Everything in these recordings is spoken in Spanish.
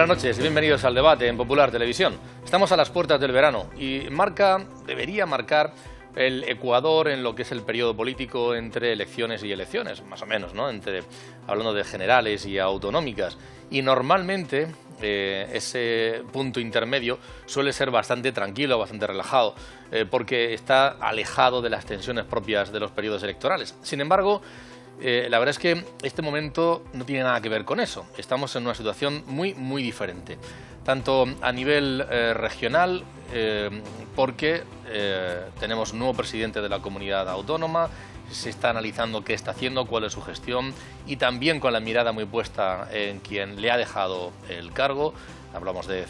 Buenas noches y bienvenidos al debate en Popular Televisión. Estamos a las puertas del verano y debería marcar el Ecuador en lo que es el periodo político entre elecciones y elecciones, más o menos, ¿no? Hablando de generales y autonómicas. Y normalmente ese punto intermedio suele ser bastante tranquilo, bastante relajado, porque está alejado de las tensiones propias de los periodos electorales. Sin embargo, la verdad es que este momento no tiene nada que ver con eso. Estamos en una situación muy diferente, tanto a nivel regional, porque tenemos un nuevo presidente de la comunidad autónoma, se está analizando qué está haciendo, cuál es su gestión, y también con la mirada muy puesta en quien le ha dejado el cargo. Hablamos de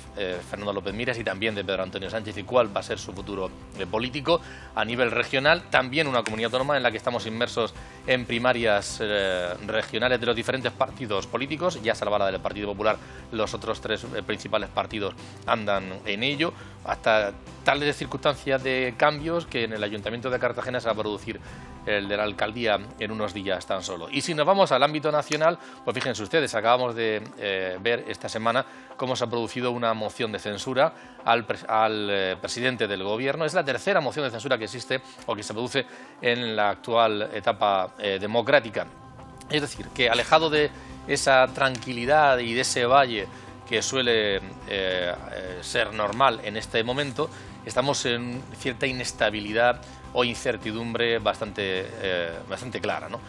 Fernando López Miras y también de Pedro Antonio Sánchez y cuál va a ser su futuro político. A nivel regional, también una comunidad autónoma en la que estamos inmersos en primarias regionales de los diferentes partidos políticos. Ya salva la del Partido Popular, los otros tres principales partidos andan en ello, hasta tales circunstancias de cambios que en el Ayuntamiento de Cartagena se va a producir el de la alcaldía en unos días tan solo. Y si nos vamos al ámbito nacional, pues fíjense ustedes, acabamos de ver esta semana cómo se ha producido una moción de censura al presidente del Gobierno. Es la tercera moción de censura que existe o que se produce en la actual etapa democrática. Es decir, que alejado de esa tranquilidad y de ese valle que suele ser normal en este momento, estamos en cierta inestabilidad o incertidumbre bastante clara, ¿no?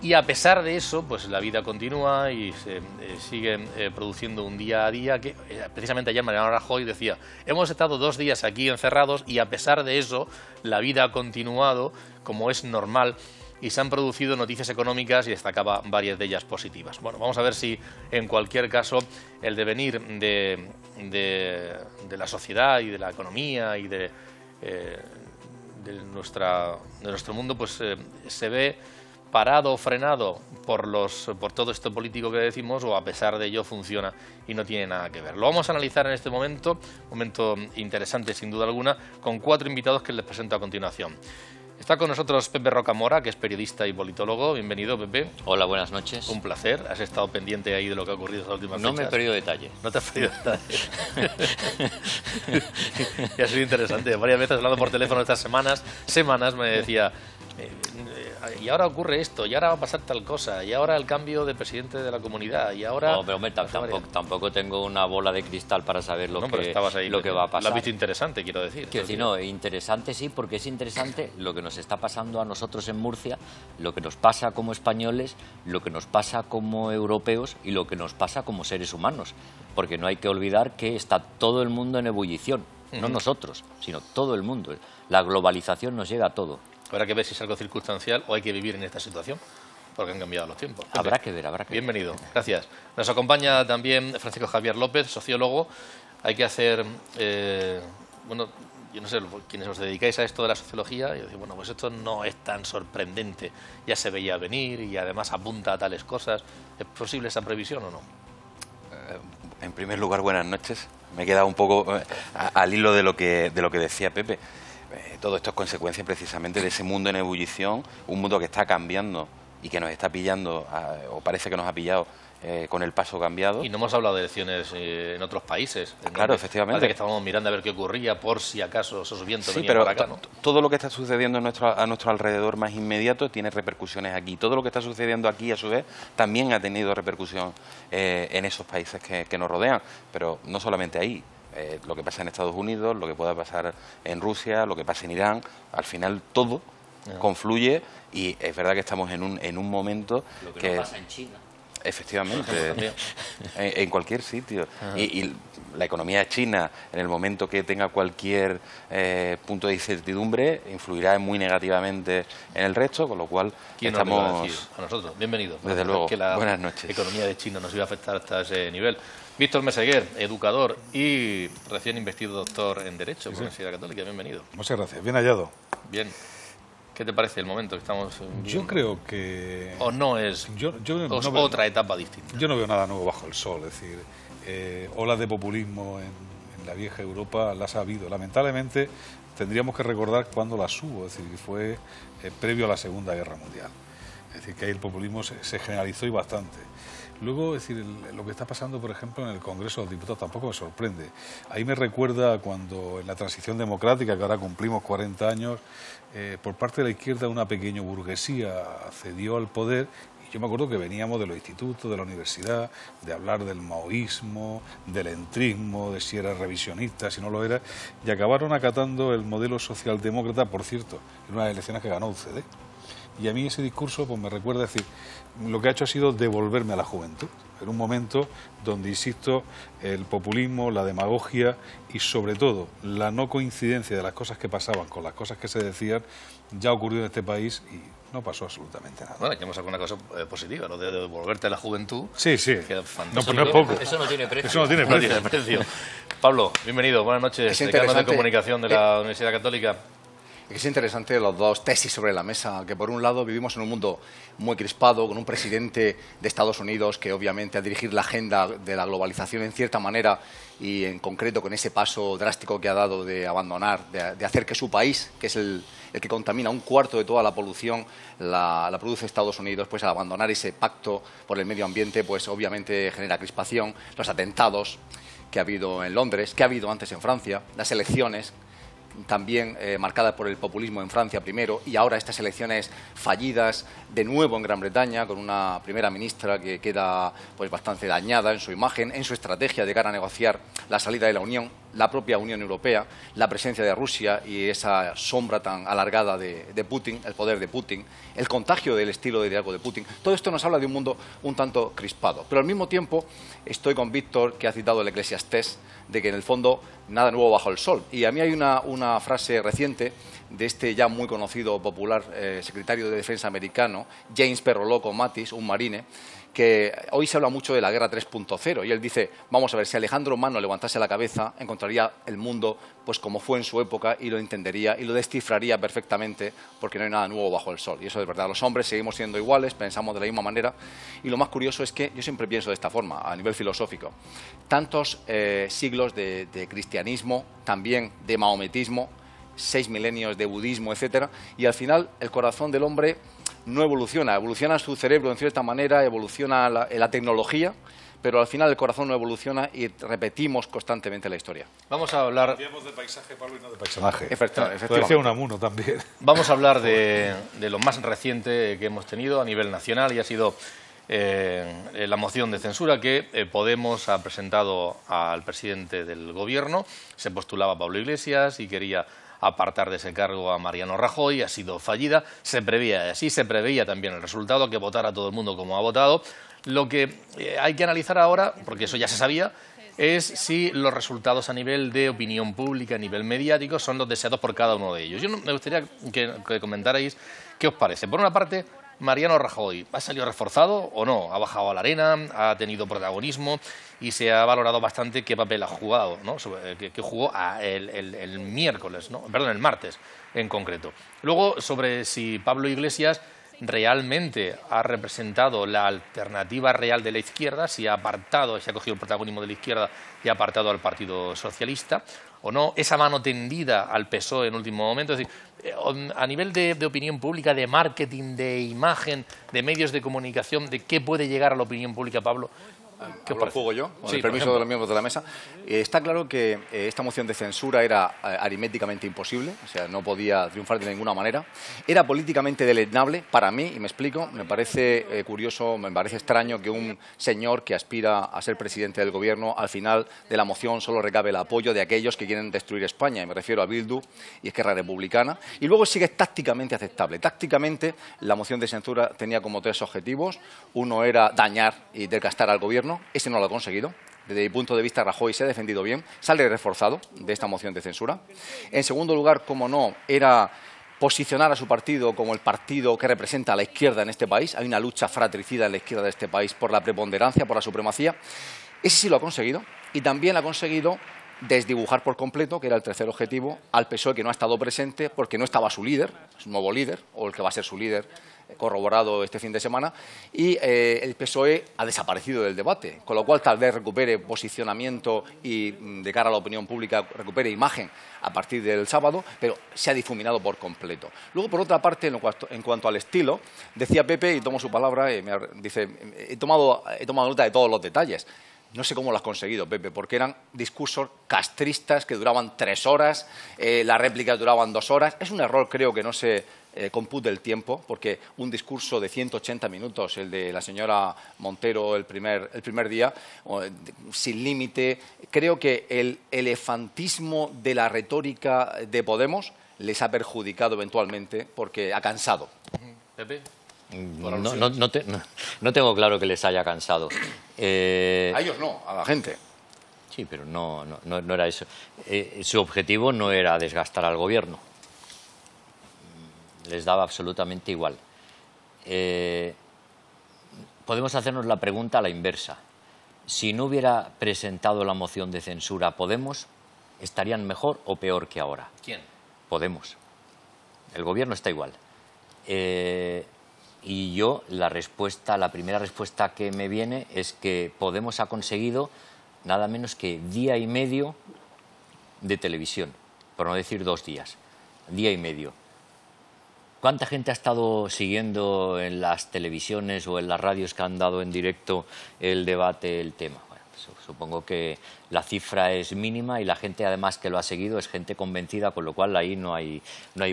Y a pesar de eso, pues la vida continúa y se sigue produciendo un día a día que precisamente ayer Mariano Rajoy decía: hemos estado 2 días aquí encerrados y a pesar de eso la vida ha continuado como es normal y se han producido noticias económicas y destacaba varias de ellas positivas. Bueno, vamos a ver si en cualquier caso el devenir de la sociedad y de la economía y de nuestro mundo pues se ve parado o frenado por todo esto político que decimos, o a pesar de ello funciona y no tiene nada que ver. Lo vamos a analizar en este momento interesante sin duda alguna, con 4 invitados que les presento a continuación. Está con nosotros Pepe Rocamora, que es periodista y politólogo. Bienvenido, Pepe. Hola, buenas noches. Un placer. ¿Has estado pendiente ahí de lo que ha ocurrido estas últimas fechas? No me he perdido detalle. No te has perdido detalle. Y ha sido interesante. Varias veces hablando por teléfono estas semanas me decía: y ahora ocurre esto, y ahora va a pasar tal cosa, y ahora el cambio de presidente de la comunidad, y ahora... No, pero hombre, tampoco tengo una bola de cristal para saber lo que va a pasar. Lo has visto interesante, quiero decir. Quiero decir, no, interesante sí, porque es interesante lo que nos está pasando a nosotros en Murcia, lo que nos pasa como españoles, lo que nos pasa como europeos y lo que nos pasa como seres humanos. Porque no hay que olvidar que está todo el mundo en ebullición, no nosotros, sino todo el mundo. La globalización nos llega a todo. Habrá que ver si es algo circunstancial o hay que vivir en esta situación, porque han cambiado los tiempos. Habrá que ver. Bienvenido, gracias. Nos acompaña también Francisco Javier López, sociólogo. Hay que hacer, bueno, yo no sé, quienes os dedicáis a esto de la sociología, yo digo, bueno, pues esto no es tan sorprendente, ya se veía venir y además apunta a tales cosas. ¿Es posible esa previsión o no? En primer lugar, buenas noches. Me he quedado un poco al hilo de lo que decía Pepe. Todo esto es consecuencia precisamente de ese mundo en ebullición, un mundo que está cambiando y que nos está pillando, o parece que nos ha pillado con el paso cambiado. Y no hemos hablado de elecciones en otros países. Claro, efectivamente. Parece que estábamos mirando a ver qué ocurría por si acaso esos vientos sí, venían pero para acá, ¿no? Todo lo que está sucediendo a nuestro alrededor más inmediato tiene repercusiones aquí. Todo lo que está sucediendo aquí, a su vez, también ha tenido repercusión en esos países que nos rodean. Pero no solamente ahí. Lo que pasa en Estados Unidos, lo que pueda pasar en Rusia, lo que pasa en Irán, al final todo confluye y es verdad que estamos en un momento lo que no pasa en China. Efectivamente, en cualquier sitio. Y la economía china, en el momento que tenga cualquier punto de incertidumbre, influirá muy negativamente en el resto, con lo cual estamos... A nosotros, bienvenido. Desde luego, que la buenas noches. Economía de China nos iba a afectar hasta ese nivel. Víctor Meseguer, educador y recién investido doctor en Derecho por la Universidad Católica. Bienvenido. Muchas gracias. Bien hallado. Bien. ¿Qué te parece el momento que estamos viviendo? Yo creo que... ¿O no es otra etapa distinta? Yo no veo nada nuevo bajo el sol. Es decir, olas de populismo en la vieja Europa las ha habido. Lamentablemente tendríamos que recordar cuándo las hubo. Es decir, que fue previo a la Segunda Guerra Mundial. Es decir, que ahí el populismo se generalizó y bastante. Luego, es decir, lo que está pasando, por ejemplo, en el Congreso de los Diputados tampoco me sorprende. Ahí me recuerda cuando en la transición democrática, que ahora cumplimos 40 años, por parte de la izquierda una pequeña burguesía accedió al poder. Yo me acuerdo que veníamos de los institutos, de la universidad, de hablar del maoísmo, del entrismo, de si era revisionista, si no lo era, y acabaron acatando el modelo socialdemócrata, por cierto, en unas elecciones que ganó UCD. Y a mí ese discurso pues me recuerda, decir, lo que ha hecho ha sido devolverme a la juventud, en un momento donde, insisto, el populismo, la demagogia y sobre todo la no coincidencia de las cosas que pasaban con las cosas que se decían, ya ocurrió en este país y no pasó absolutamente nada. Bueno, aquí hemos sacado una cosa positiva, lo de devolverte a la juventud. Sí, sí. No, pero no es poco. Eso no tiene precio. Eso no tiene precio. No tiene precio. Pablo, bienvenido, buenas noches, decano de Comunicación de la Universidad Católica. Es interesante las dos tesis sobre la mesa, que por un lado vivimos en un mundo muy crispado, con un presidente de Estados Unidos que obviamente al dirigir la agenda de la globalización en cierta manera y en concreto con ese paso drástico que ha dado de abandonar, de hacer que su país, que es el que contamina un cuarto de toda la polución, la produce Estados Unidos, pues al abandonar ese pacto por el medio ambiente, pues obviamente genera crispación, los atentados que ha habido en Londres, que ha habido antes en Francia, las elecciones también marcadas por el populismo en Francia primero y ahora estas elecciones fallidas de nuevo en Gran Bretaña con una primera ministra que queda pues bastante dañada en su imagen, en su estrategia de cara a negociar la salida de la Unión, la propia Unión Europea, la presencia de Rusia y esa sombra tan alargada de Putin, el poder de Putin, el contagio del estilo de liderazgo de Putin. Todo esto nos habla de un mundo un tanto crispado. Pero al mismo tiempo estoy con Víctor, que ha citado el Eclesiastés, de que en el fondo nada nuevo bajo el sol. Y a mí hay una frase reciente de este ya muy conocido popular secretario de Defensa americano, James Perro Loco Mattis, un marine, que hoy se habla mucho de la guerra 3.0 y él dice, vamos a ver, si Alejandro Magno levantase la cabeza, encontraría el mundo pues como fue en su época y lo entendería y lo descifraría perfectamente porque no hay nada nuevo bajo el sol. Y eso es verdad, los hombres seguimos siendo iguales, pensamos de la misma manera y lo más curioso es que yo siempre pienso de esta forma, a nivel filosófico. Tantos siglos de cristianismo, también de maometismo, 6 milenios de budismo, etcétera, y al final el corazón del hombre no evoluciona, evoluciona su cerebro en cierta manera, evoluciona la tecnología, pero al final el corazón no evoluciona y repetimos constantemente la historia. Vamos a hablar... Hablamos de paisaje, Pablo, y no de personaje. Efectivamente. Lo decía Unamuno también. Vamos a hablar de lo más reciente que hemos tenido a nivel nacional y ha sido la moción de censura que Podemos ha presentado al presidente del Gobierno. Se postulaba Pablo Iglesias y quería apartar de ese cargo a Mariano Rajoy, ha sido fallida, se preveía también el resultado, que votara todo el mundo como ha votado. Lo que hay que analizar ahora, porque eso ya se sabía, es si los resultados a nivel de opinión pública, a nivel mediático, son los deseados por cada uno de ellos. Yo me gustaría que comentarais qué os parece. Por una parte, Mariano Rajoy, ¿ha salido reforzado o no? ¿Ha bajado a la arena? ¿Ha tenido protagonismo? Y se ha valorado bastante qué papel ha jugado, ¿no? Que jugó el miércoles, ¿no? Perdón, el martes en concreto. Luego, sobre si Pablo Iglesias realmente ha representado la alternativa real de la izquierda, si ha apartado, si ha cogido el protagonismo de la izquierda y ha apartado al Partido Socialista o no, esa mano tendida al PSOE en último momento. Es decir, a nivel de opinión pública, de marketing, de imagen, de medios de comunicación, de qué puede llegar a la opinión pública, Pablo. ¿Qué juego yo? Con Sí, el permiso de los miembros de la mesa. Está claro que esta moción de censura era aritméticamente imposible, o sea, no podía triunfar de ninguna manera. Era políticamente deleznable para mí, y me explico, me parece curioso, me parece extraño que un señor que aspira a ser presidente del Gobierno, al final de la moción solo recabe el apoyo de aquellos que quieren destruir España, y me refiero a Bildu y Esquerra Republicana, y luego sigue tácticamente aceptable. Tácticamente, la moción de censura tenía como 3 objetivos. Uno era dañar y desgastar al Gobierno. Ese no lo ha conseguido. Desde mi punto de vista, Rajoy se ha defendido bien, sale reforzado de esta moción de censura. En segundo lugar, como no, era posicionar a su partido como el partido que representa a la izquierda en este país. Hay una lucha fratricida en la izquierda de este país por la preponderancia, por la supremacía. Ese sí lo ha conseguido y también ha conseguido desdibujar por completo, que era el tercer objetivo, al PSOE, que no ha estado presente porque no estaba su líder, su nuevo líder, o el que va a ser su líder, corroborado este fin de semana, y el PSOE ha desaparecido del debate, con lo cual tal vez recupere posicionamiento y de cara a la opinión pública recupere imagen a partir del sábado, pero se ha difuminado por completo. Luego, por otra parte, en cuanto al estilo, decía Pepe, y tomo su palabra, dice, he tomado nota de todos los detalles. No sé cómo lo has conseguido, Pepe, porque eran discursos castristas que duraban 3 horas, las réplicas duraban 2 horas. Es un error, creo, que no se compute el tiempo, porque un discurso de 180 minutos, el de la señora Montero el primer día, sin límite, creo que el elefantismo de la retórica de Podemos les ha perjudicado eventualmente porque ha cansado. Pepe. No tengo claro que les haya cansado. A ellos no, a la gente. Sí, pero no era eso. Su objetivo no era desgastar al gobierno. Les daba absolutamente igual. Podemos hacernos la pregunta a la inversa. Si no hubiera presentado la moción de censura Podemos, ¿estarían mejor o peor que ahora? ¿Quién? Podemos. El gobierno está igual. Y yo, la primera respuesta que me viene es que Podemos ha conseguido nada menos que día y medio de televisión, por no decir 2 días. Día y medio. ¿Cuánta gente ha estado siguiendo en las televisiones o en las radios que han dado en directo el debate, el tema? Bueno, supongo que la cifra es mínima y la gente además que lo ha seguido es gente convencida, con lo cual ahí no hay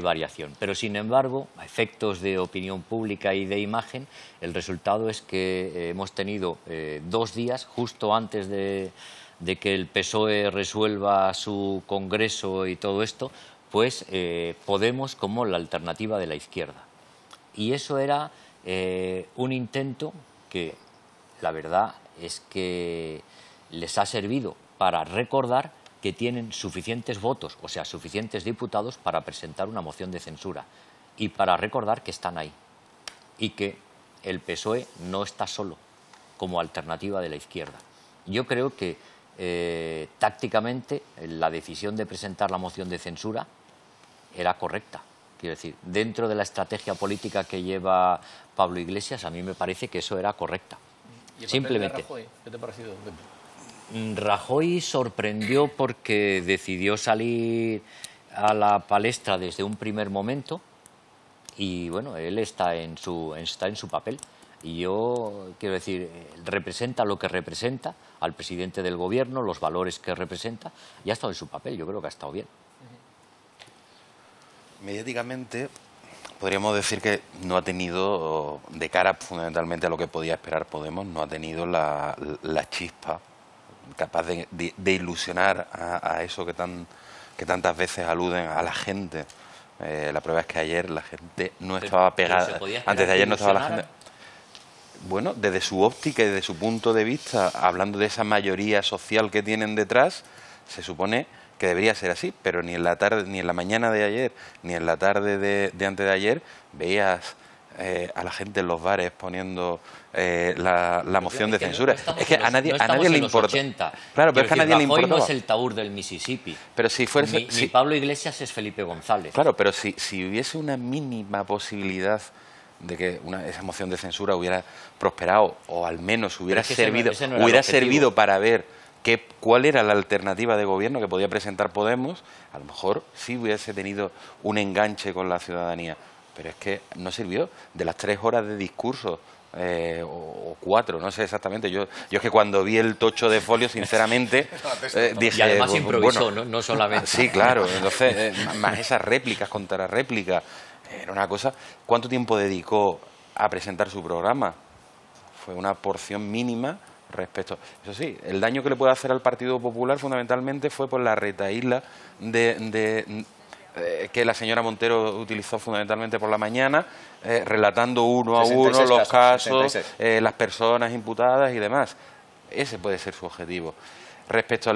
variación. Pero sin embargo, a efectos de opinión pública y de imagen, el resultado es que hemos tenido 2 días justo antes de que el PSOE resuelva su congreso y todo esto, pues Podemos como la alternativa de la izquierda. Y eso era un intento que la verdad es que les ha servido para recordar que tienen suficientes votos, o sea, suficientes diputados para presentar una moción de censura y para recordar que están ahí y que el PSOE no está solo como alternativa de la izquierda. Yo creo que tácticamente la decisión de presentar la moción de censura era correcta. Quiero decir, dentro de la estrategia política que lleva Pablo Iglesias, a mí me parece que eso era correcta. ¿Y el Simplemente. papel de Rajoy? ¿Qué te ha parecido, Pepe? Rajoy sorprendió porque decidió salir a la palestra desde un primer momento y bueno, él está en su papel. Y yo quiero decir, representa lo que representa al presidente del gobierno, los valores que representa, y ha estado en su papel. Yo creo que ha estado bien. Mediáticamente podríamos decir que no ha tenido, de cara fundamentalmente a lo que podía esperar Podemos, no ha tenido la chispa capaz de ilusionar a eso que tantas veces aluden a la gente. La prueba es que ayer la gente no estaba pegada. Antes de ayer no estaba la gente. Bueno, desde su óptica y desde su punto de vista, hablando de esa mayoría social que tienen detrás, se supone que debería ser así, pero ni en la tarde, ni en la mañana de ayer, ni en la tarde de antes de ayer veías a la gente en los bares poniendo la moción de censura. Es que a nadie le importa. Claro, pero es que a nadie le importa. Rajoy no es el Taur del Mississippi. Pero si fuese, ni Pablo Iglesias es Felipe González. Claro, pero si hubiese una mínima posibilidad de que esa moción de censura hubiera prosperado o al menos hubiera servido para ver cuál era la alternativa de gobierno que podía presentar Podemos, a lo mejor sí hubiese tenido un enganche con la ciudadanía. Pero es que no sirvió. De las 3 horas de discurso, o 4, no sé exactamente. Yo es que cuando vi el tocho de folio, sinceramente, dije... Y además improvisó, bueno, no solamente. Sí, claro. Entonces, más esas réplicas contra réplicas. Era una cosa... ¿Cuánto tiempo dedicó a presentar su programa? Fue una porción mínima respecto... Eso sí, el daño que le puede hacer al Partido Popular fundamentalmente fue por la retahíla que la señora Montero utilizó fundamentalmente por la mañana, relatando uno a uno los casos, las personas imputadas y demás. Ese puede ser su objetivo. Respecto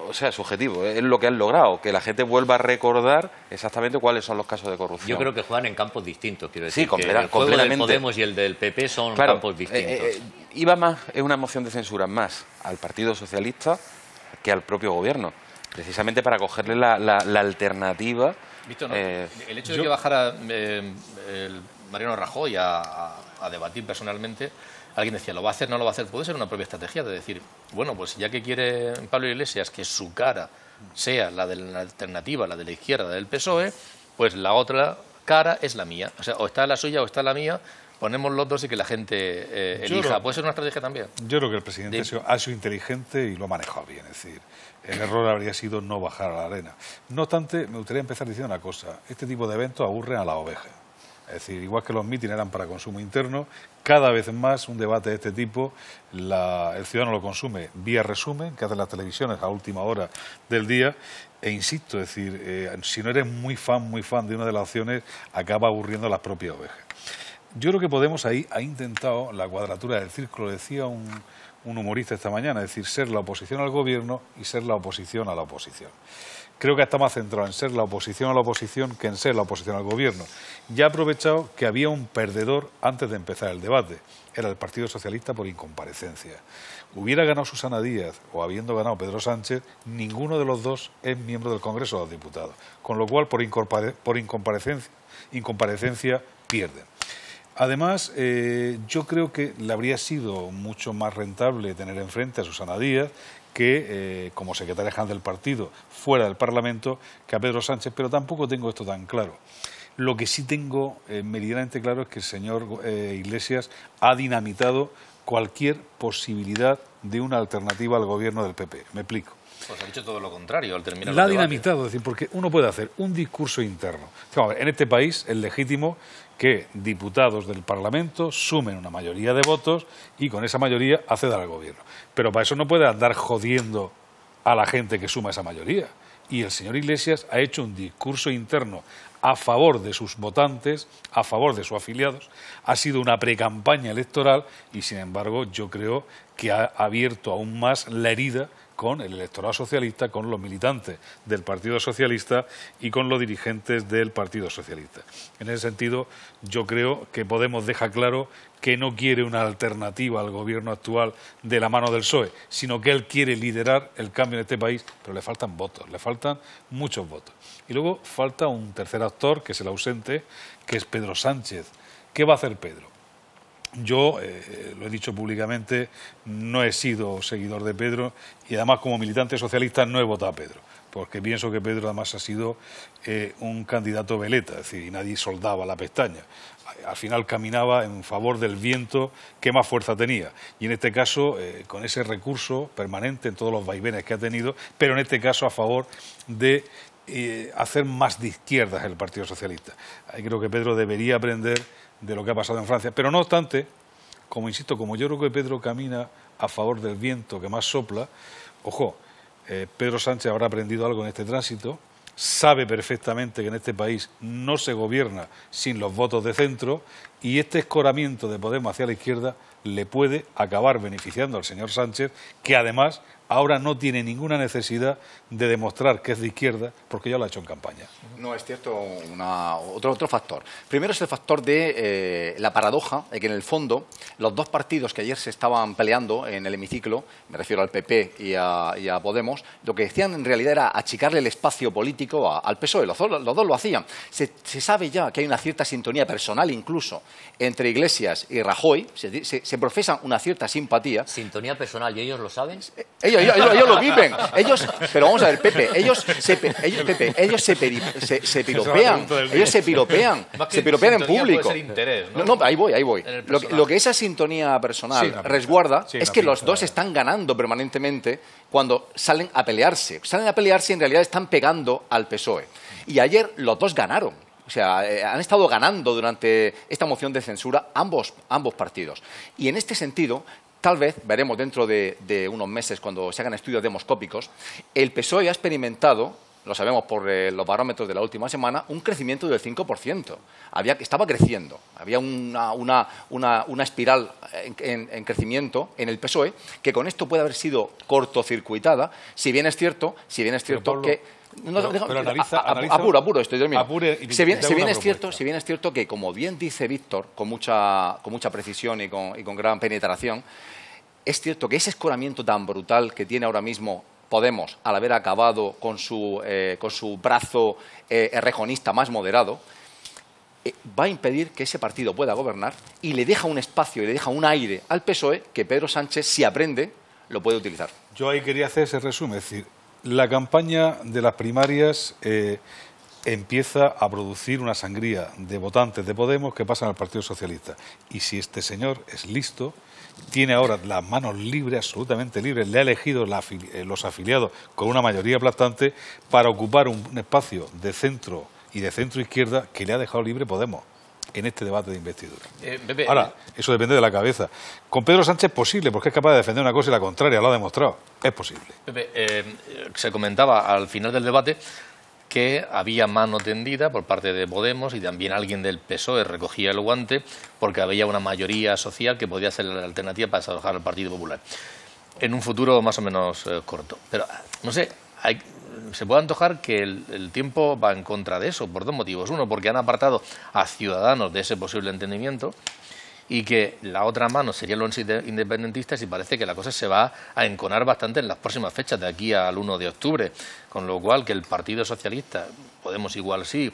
o sea, su objetivo es lo que han logrado, que la gente vuelva a recordar exactamente cuáles son los casos de corrupción. Yo creo que juegan en campos distintos, quiero decir. Sí, completamente. El juego del Podemos y el del PP son campos distintos. Iba más, es una moción de censura más al Partido Socialista que al propio gobierno, precisamente para cogerle la alternativa. Víctor, ¿no? El hecho de que bajara el Mariano Rajoy a debatir personalmente, alguien decía, ¿lo va a hacer, no lo va a hacer? Puede ser una propia estrategia de decir, bueno, pues ya que quiere Pablo Iglesias que su cara sea la de la alternativa, la de la izquierda del PSOE, pues la otra cara es la mía. O sea, o está la suya o está la mía, ponemos los dos y que la gente elija. ¿Puede ser una estrategia también? Yo creo que el presidente ha sido inteligente y lo ha manejado bien. Es decir, el error habría sido no bajar a la arena. No obstante, me gustaría empezar diciendo una cosa. Este tipo de eventos aburren a la oveja. Es decir, igual que los mítines eran para consumo interno, cada vez más un debate de este tipo, el ciudadano lo consume vía resumen, que hacen las televisiones a última hora del día, e insisto, es decir, si no eres muy fan de una de las opciones, acaba aburriendo a las propias ovejas. Yo creo que Podemos ahí ha intentado la cuadratura del círculo, decía un humorista esta mañana, es decir, ser la oposición al gobierno y ser la oposición a la oposición. Creo que está más centrado en ser la oposición a la oposición que en ser la oposición al gobierno. Ya ha aprovechado que había un perdedor antes de empezar el debate. Era el Partido Socialista por incomparecencia. Hubiera ganado Susana Díaz o habiendo ganado Pedro Sánchez, ninguno de los dos es miembro del Congreso de los Diputados. Con lo cual, por incomparecencia pierden. Además, yo creo que le habría sido mucho más rentable tener enfrente a Susana Díaz que, como secretaria general del partido, fuera del Parlamento, que a Pedro Sánchez, pero tampoco tengo esto tan claro. Lo que sí tengo meridianamente claro es que el señor Iglesias ha dinamitado cualquier posibilidad de una alternativa al gobierno del PP. Me explico. Pues ha dicho todo lo contrario al terminar el La ha debate. dinamitado, es decir, porque uno puede hacer un discurso interno. Vamos a ver, en este país es legítimo que diputados del Parlamento sumen una mayoría de votos y con esa mayoría accedan al gobierno. Pero para eso no puede andar jodiendo a la gente que suma esa mayoría. Y el señor Iglesias ha hecho un discurso interno a favor de sus votantes, a favor de sus afiliados. Ha sido una precampaña electoral y, sin embargo, yo creo que ha abierto aún más la herida con el electorado socialista, con los militantes del Partido Socialista y con los dirigentes del Partido Socialista. En ese sentido, yo creo que Podemos deja claro que no quiere una alternativa al gobierno actual de la mano del PSOE, sino que él quiere liderar el cambio en este país, pero le faltan votos, le faltan muchos votos. Y luego falta un tercer actor, que es el ausente, que es Pedro Sánchez. ¿Qué va a hacer Pedro? Yo, lo he dicho públicamente, no he sido seguidor de Pedro y además como militante socialista no he votado a Pedro, porque pienso que Pedro además ha sido un candidato veleta, es decir, y nadie soldaba la pestaña. Al final caminaba en favor del viento que más fuerza tenía y en este caso con ese recurso permanente en todos los vaivenes que ha tenido, pero en este caso a favor de hacer más de izquierdas el Partido Socialista. Ahí creo que Pedro debería aprender de lo que ha pasado en Francia. Pero no obstante, como insisto, como yo creo que Pedro camina a favor del viento que más sopla, ojo, Pedro Sánchez habrá aprendido algo en este tránsito, sabe perfectamente que en este país no se gobierna sin los votos de centro y este escoramiento de Podemos hacia la izquierda le puede acabar beneficiando al señor Sánchez, que además ahora no tiene ninguna necesidad de demostrar que es de izquierda, porque ya lo ha hecho en campaña. No, es cierto, otro factor. Primero es el factor de la paradoja de que en el fondo los dos partidos que ayer se estaban peleando en el hemiciclo, me refiero al PP y a Podemos, lo que decían en realidad era achicarle el espacio político al PSOE. Los dos lo hacían. Se sabe ya que hay una cierta sintonía personal incluso entre Iglesias y Rajoy. Se profesa una cierta simpatía. Sintonía personal, ¿y ellos lo saben? Ellos lo viven. Pero vamos a ver, Pepe, ellos se piropean. Ellos se piropean. Se piropean en público. Puede ser interés, ¿no? No, ahí voy. Lo que esa sintonía personal resguarda es que los dos están ganando permanentemente cuando salen a pelearse. Salen a pelearse y en realidad están pegando al PSOE. Y ayer los dos ganaron. O sea, han estado ganando durante esta moción de censura ambos partidos. Y en este sentido, tal vez veremos dentro de unos meses, cuando se hagan estudios demoscópicos, el PSOE ha experimentado, lo sabemos por los barómetros de la última semana, un crecimiento del 5%. Estaba creciendo, había una espiral en crecimiento en el PSOE, que con esto puede haber sido cortocircuitada, si bien es cierto Pablo, que... pero analiza apuro, estoy terminando. Si bien es cierto que, como bien dice Víctor, con mucha precisión y con gran penetración, es cierto que ese escoramiento tan brutal que tiene ahora mismo Podemos, al haber acabado con su brazo errejonista más moderado, va a impedir que ese partido pueda gobernar y le deja un espacio y le deja un aire al PSOE que Pedro Sánchez, si aprende, lo puede utilizar. Yo ahí quería hacer ese resumen, es decir, la campaña de las primarias empieza a producir una sangría de votantes de Podemos que pasan al Partido Socialista. Y si este señor es listo, tiene ahora las manos libres, absolutamente libres, le ha elegido los afiliados con una mayoría aplastante para ocupar un espacio de centro y de centro-izquierda que le ha dejado libre Podemos en este debate de investidura. Pepe, Ahora, eso depende de la cabeza. Con Pedro Sánchez es posible, porque es capaz de defender una cosa y la contraria, lo ha demostrado. Es posible. Pepe, se comentaba al final del debate que había mano tendida por parte de Podemos y también alguien del PSOE recogía el guante porque había una mayoría social que podía ser la alternativa para desalojar al Partido Popular en un futuro más o menos corto. Pero, no sé, se puede antojar que el tiempo va en contra de eso por dos motivos. Uno, porque han apartado a Ciudadanos de ese posible entendimiento y que la otra mano serían los independentistas y parece que la cosa se va a enconar bastante en las próximas fechas de aquí al 1 de octubre, con lo cual que el Partido Socialista, Podemos igual sí,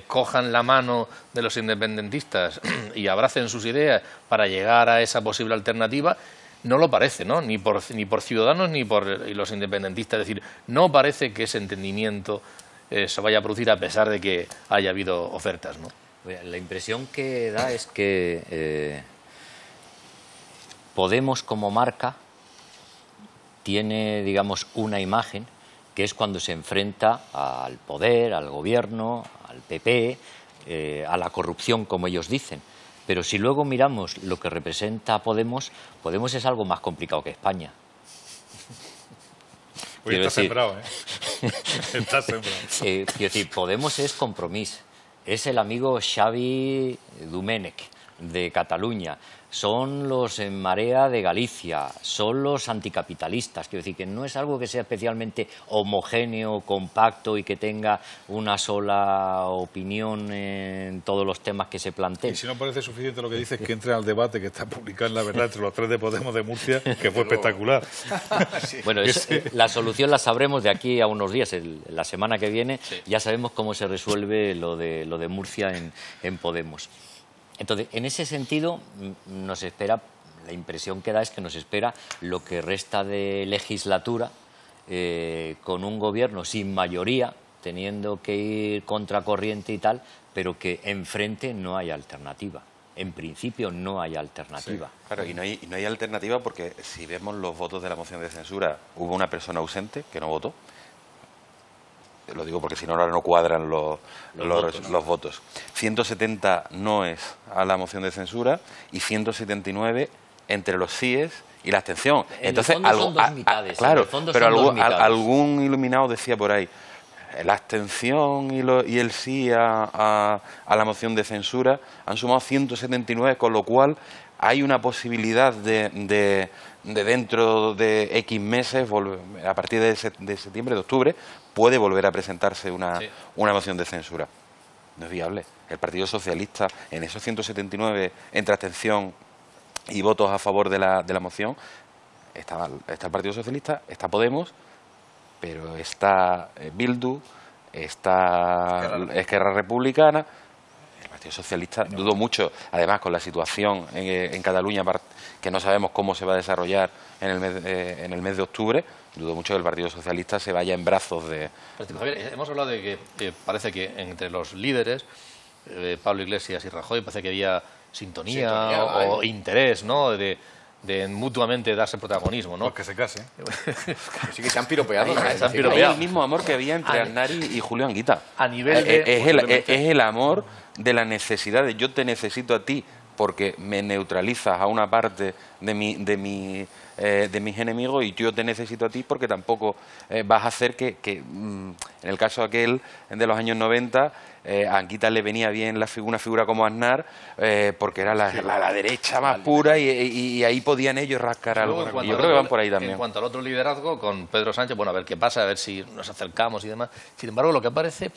cojan la mano de los independentistas y abracen sus ideas para llegar a esa posible alternativa, no lo parece, ¿no? Ni por Ciudadanos ni por los independentistas. Es decir, no parece que ese entendimiento se vaya a producir a pesar de que haya habido ofertas, ¿no? La impresión que da es que Podemos como marca tiene, digamos, una imagen que es cuando se enfrenta al poder, al gobierno, al PP, a la corrupción, como ellos dicen. Pero si luego miramos lo que representa Podemos, Podemos es algo más complicado que España. Hoy está sembrado, ¿eh? Está sembrado. Quiero decir, Podemos es Compromís, es el amigo Xavi Domènech de Cataluña, son los En Marea de Galicia, son los anticapitalistas. Quiero decir que no es algo que sea especialmente homogéneo, compacto y que tenga una sola opinión en todos los temas que se planteen. Y si no parece suficiente lo que dices, que entre al debate que está publicado en La Verdad entre los tres de Podemos de Murcia, que fue espectacular. Sí. Bueno, la solución la sabremos de aquí a unos días. La semana que viene ya sabemos cómo se resuelve lo de Murcia en Podemos. Entonces, en ese sentido, nos espera, la impresión que da es que nos espera lo que resta de legislatura con un gobierno sin mayoría, teniendo que ir contracorriente y tal, pero que enfrente no hay alternativa. En principio no hay alternativa. Sí, claro, y no hay alternativa porque si vemos los votos de la moción de censura, hubo una persona ausente que no votó. Lo digo porque si no ahora no cuadran los votos. 170 noes a la moción de censura y 179 entre los síes y la abstención. Entonces, son dos mitades. Claro, pero algún iluminado decía por ahí, la abstención y el sí a la moción de censura han sumado 179, con lo cual hay una posibilidad de dentro de X meses, a partir de septiembre, de octubre, puede volver a presentarse una moción de censura. No es viable. El Partido Socialista, en esos 179, entre abstención y votos a favor de la moción, está el Partido Socialista, está Podemos, pero está Bildu, está Esquerra Republicana. El Partido Socialista dudo mucho, además con la situación en Cataluña, que no sabemos cómo se va a desarrollar en el mes de octubre, dudo mucho que el Partido Socialista se vaya en brazos de... Javier, hemos hablado de que parece que entre los líderes, Pablo Iglesias y Rajoy, parece que había sintonía o interés, ¿no?, de mutuamente darse protagonismo, ¿no? Pues que se case. Sí que se han piropeado. Se han piropeado. Es el mismo amor que había entre Aznar y Julio Anguita. A nivel de... Es el amor de la necesidad de yo te necesito a ti porque me neutralizas a una parte de mis enemigos y yo te necesito a ti porque tampoco vas a hacer que en el caso aquel de los años 90 a Anguita le venía bien una figura como Aznar porque era la derecha más pura y ahí podían ellos rascar algo. Y yo creo que van por ahí también. En cuanto al otro liderazgo, con Pedro Sánchez, bueno, a ver qué pasa, a ver si nos acercamos y demás. Sin embargo, lo que parece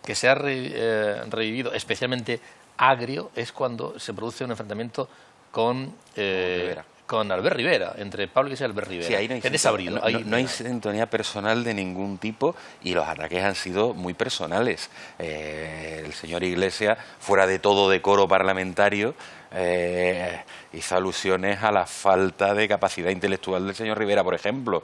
que se ha revivido, especialmente agrio, es cuando se produce un enfrentamiento con con Albert Rivera, entre Pablo Iglesias y Albert Rivera. Sí, ahí no hay, Qué desabrido. no hay sintonía personal de ningún tipo y los ataques han sido muy personales. El señor Iglesias, fuera de todo decoro parlamentario, hizo alusiones a la falta de capacidad intelectual del señor Rivera, por ejemplo.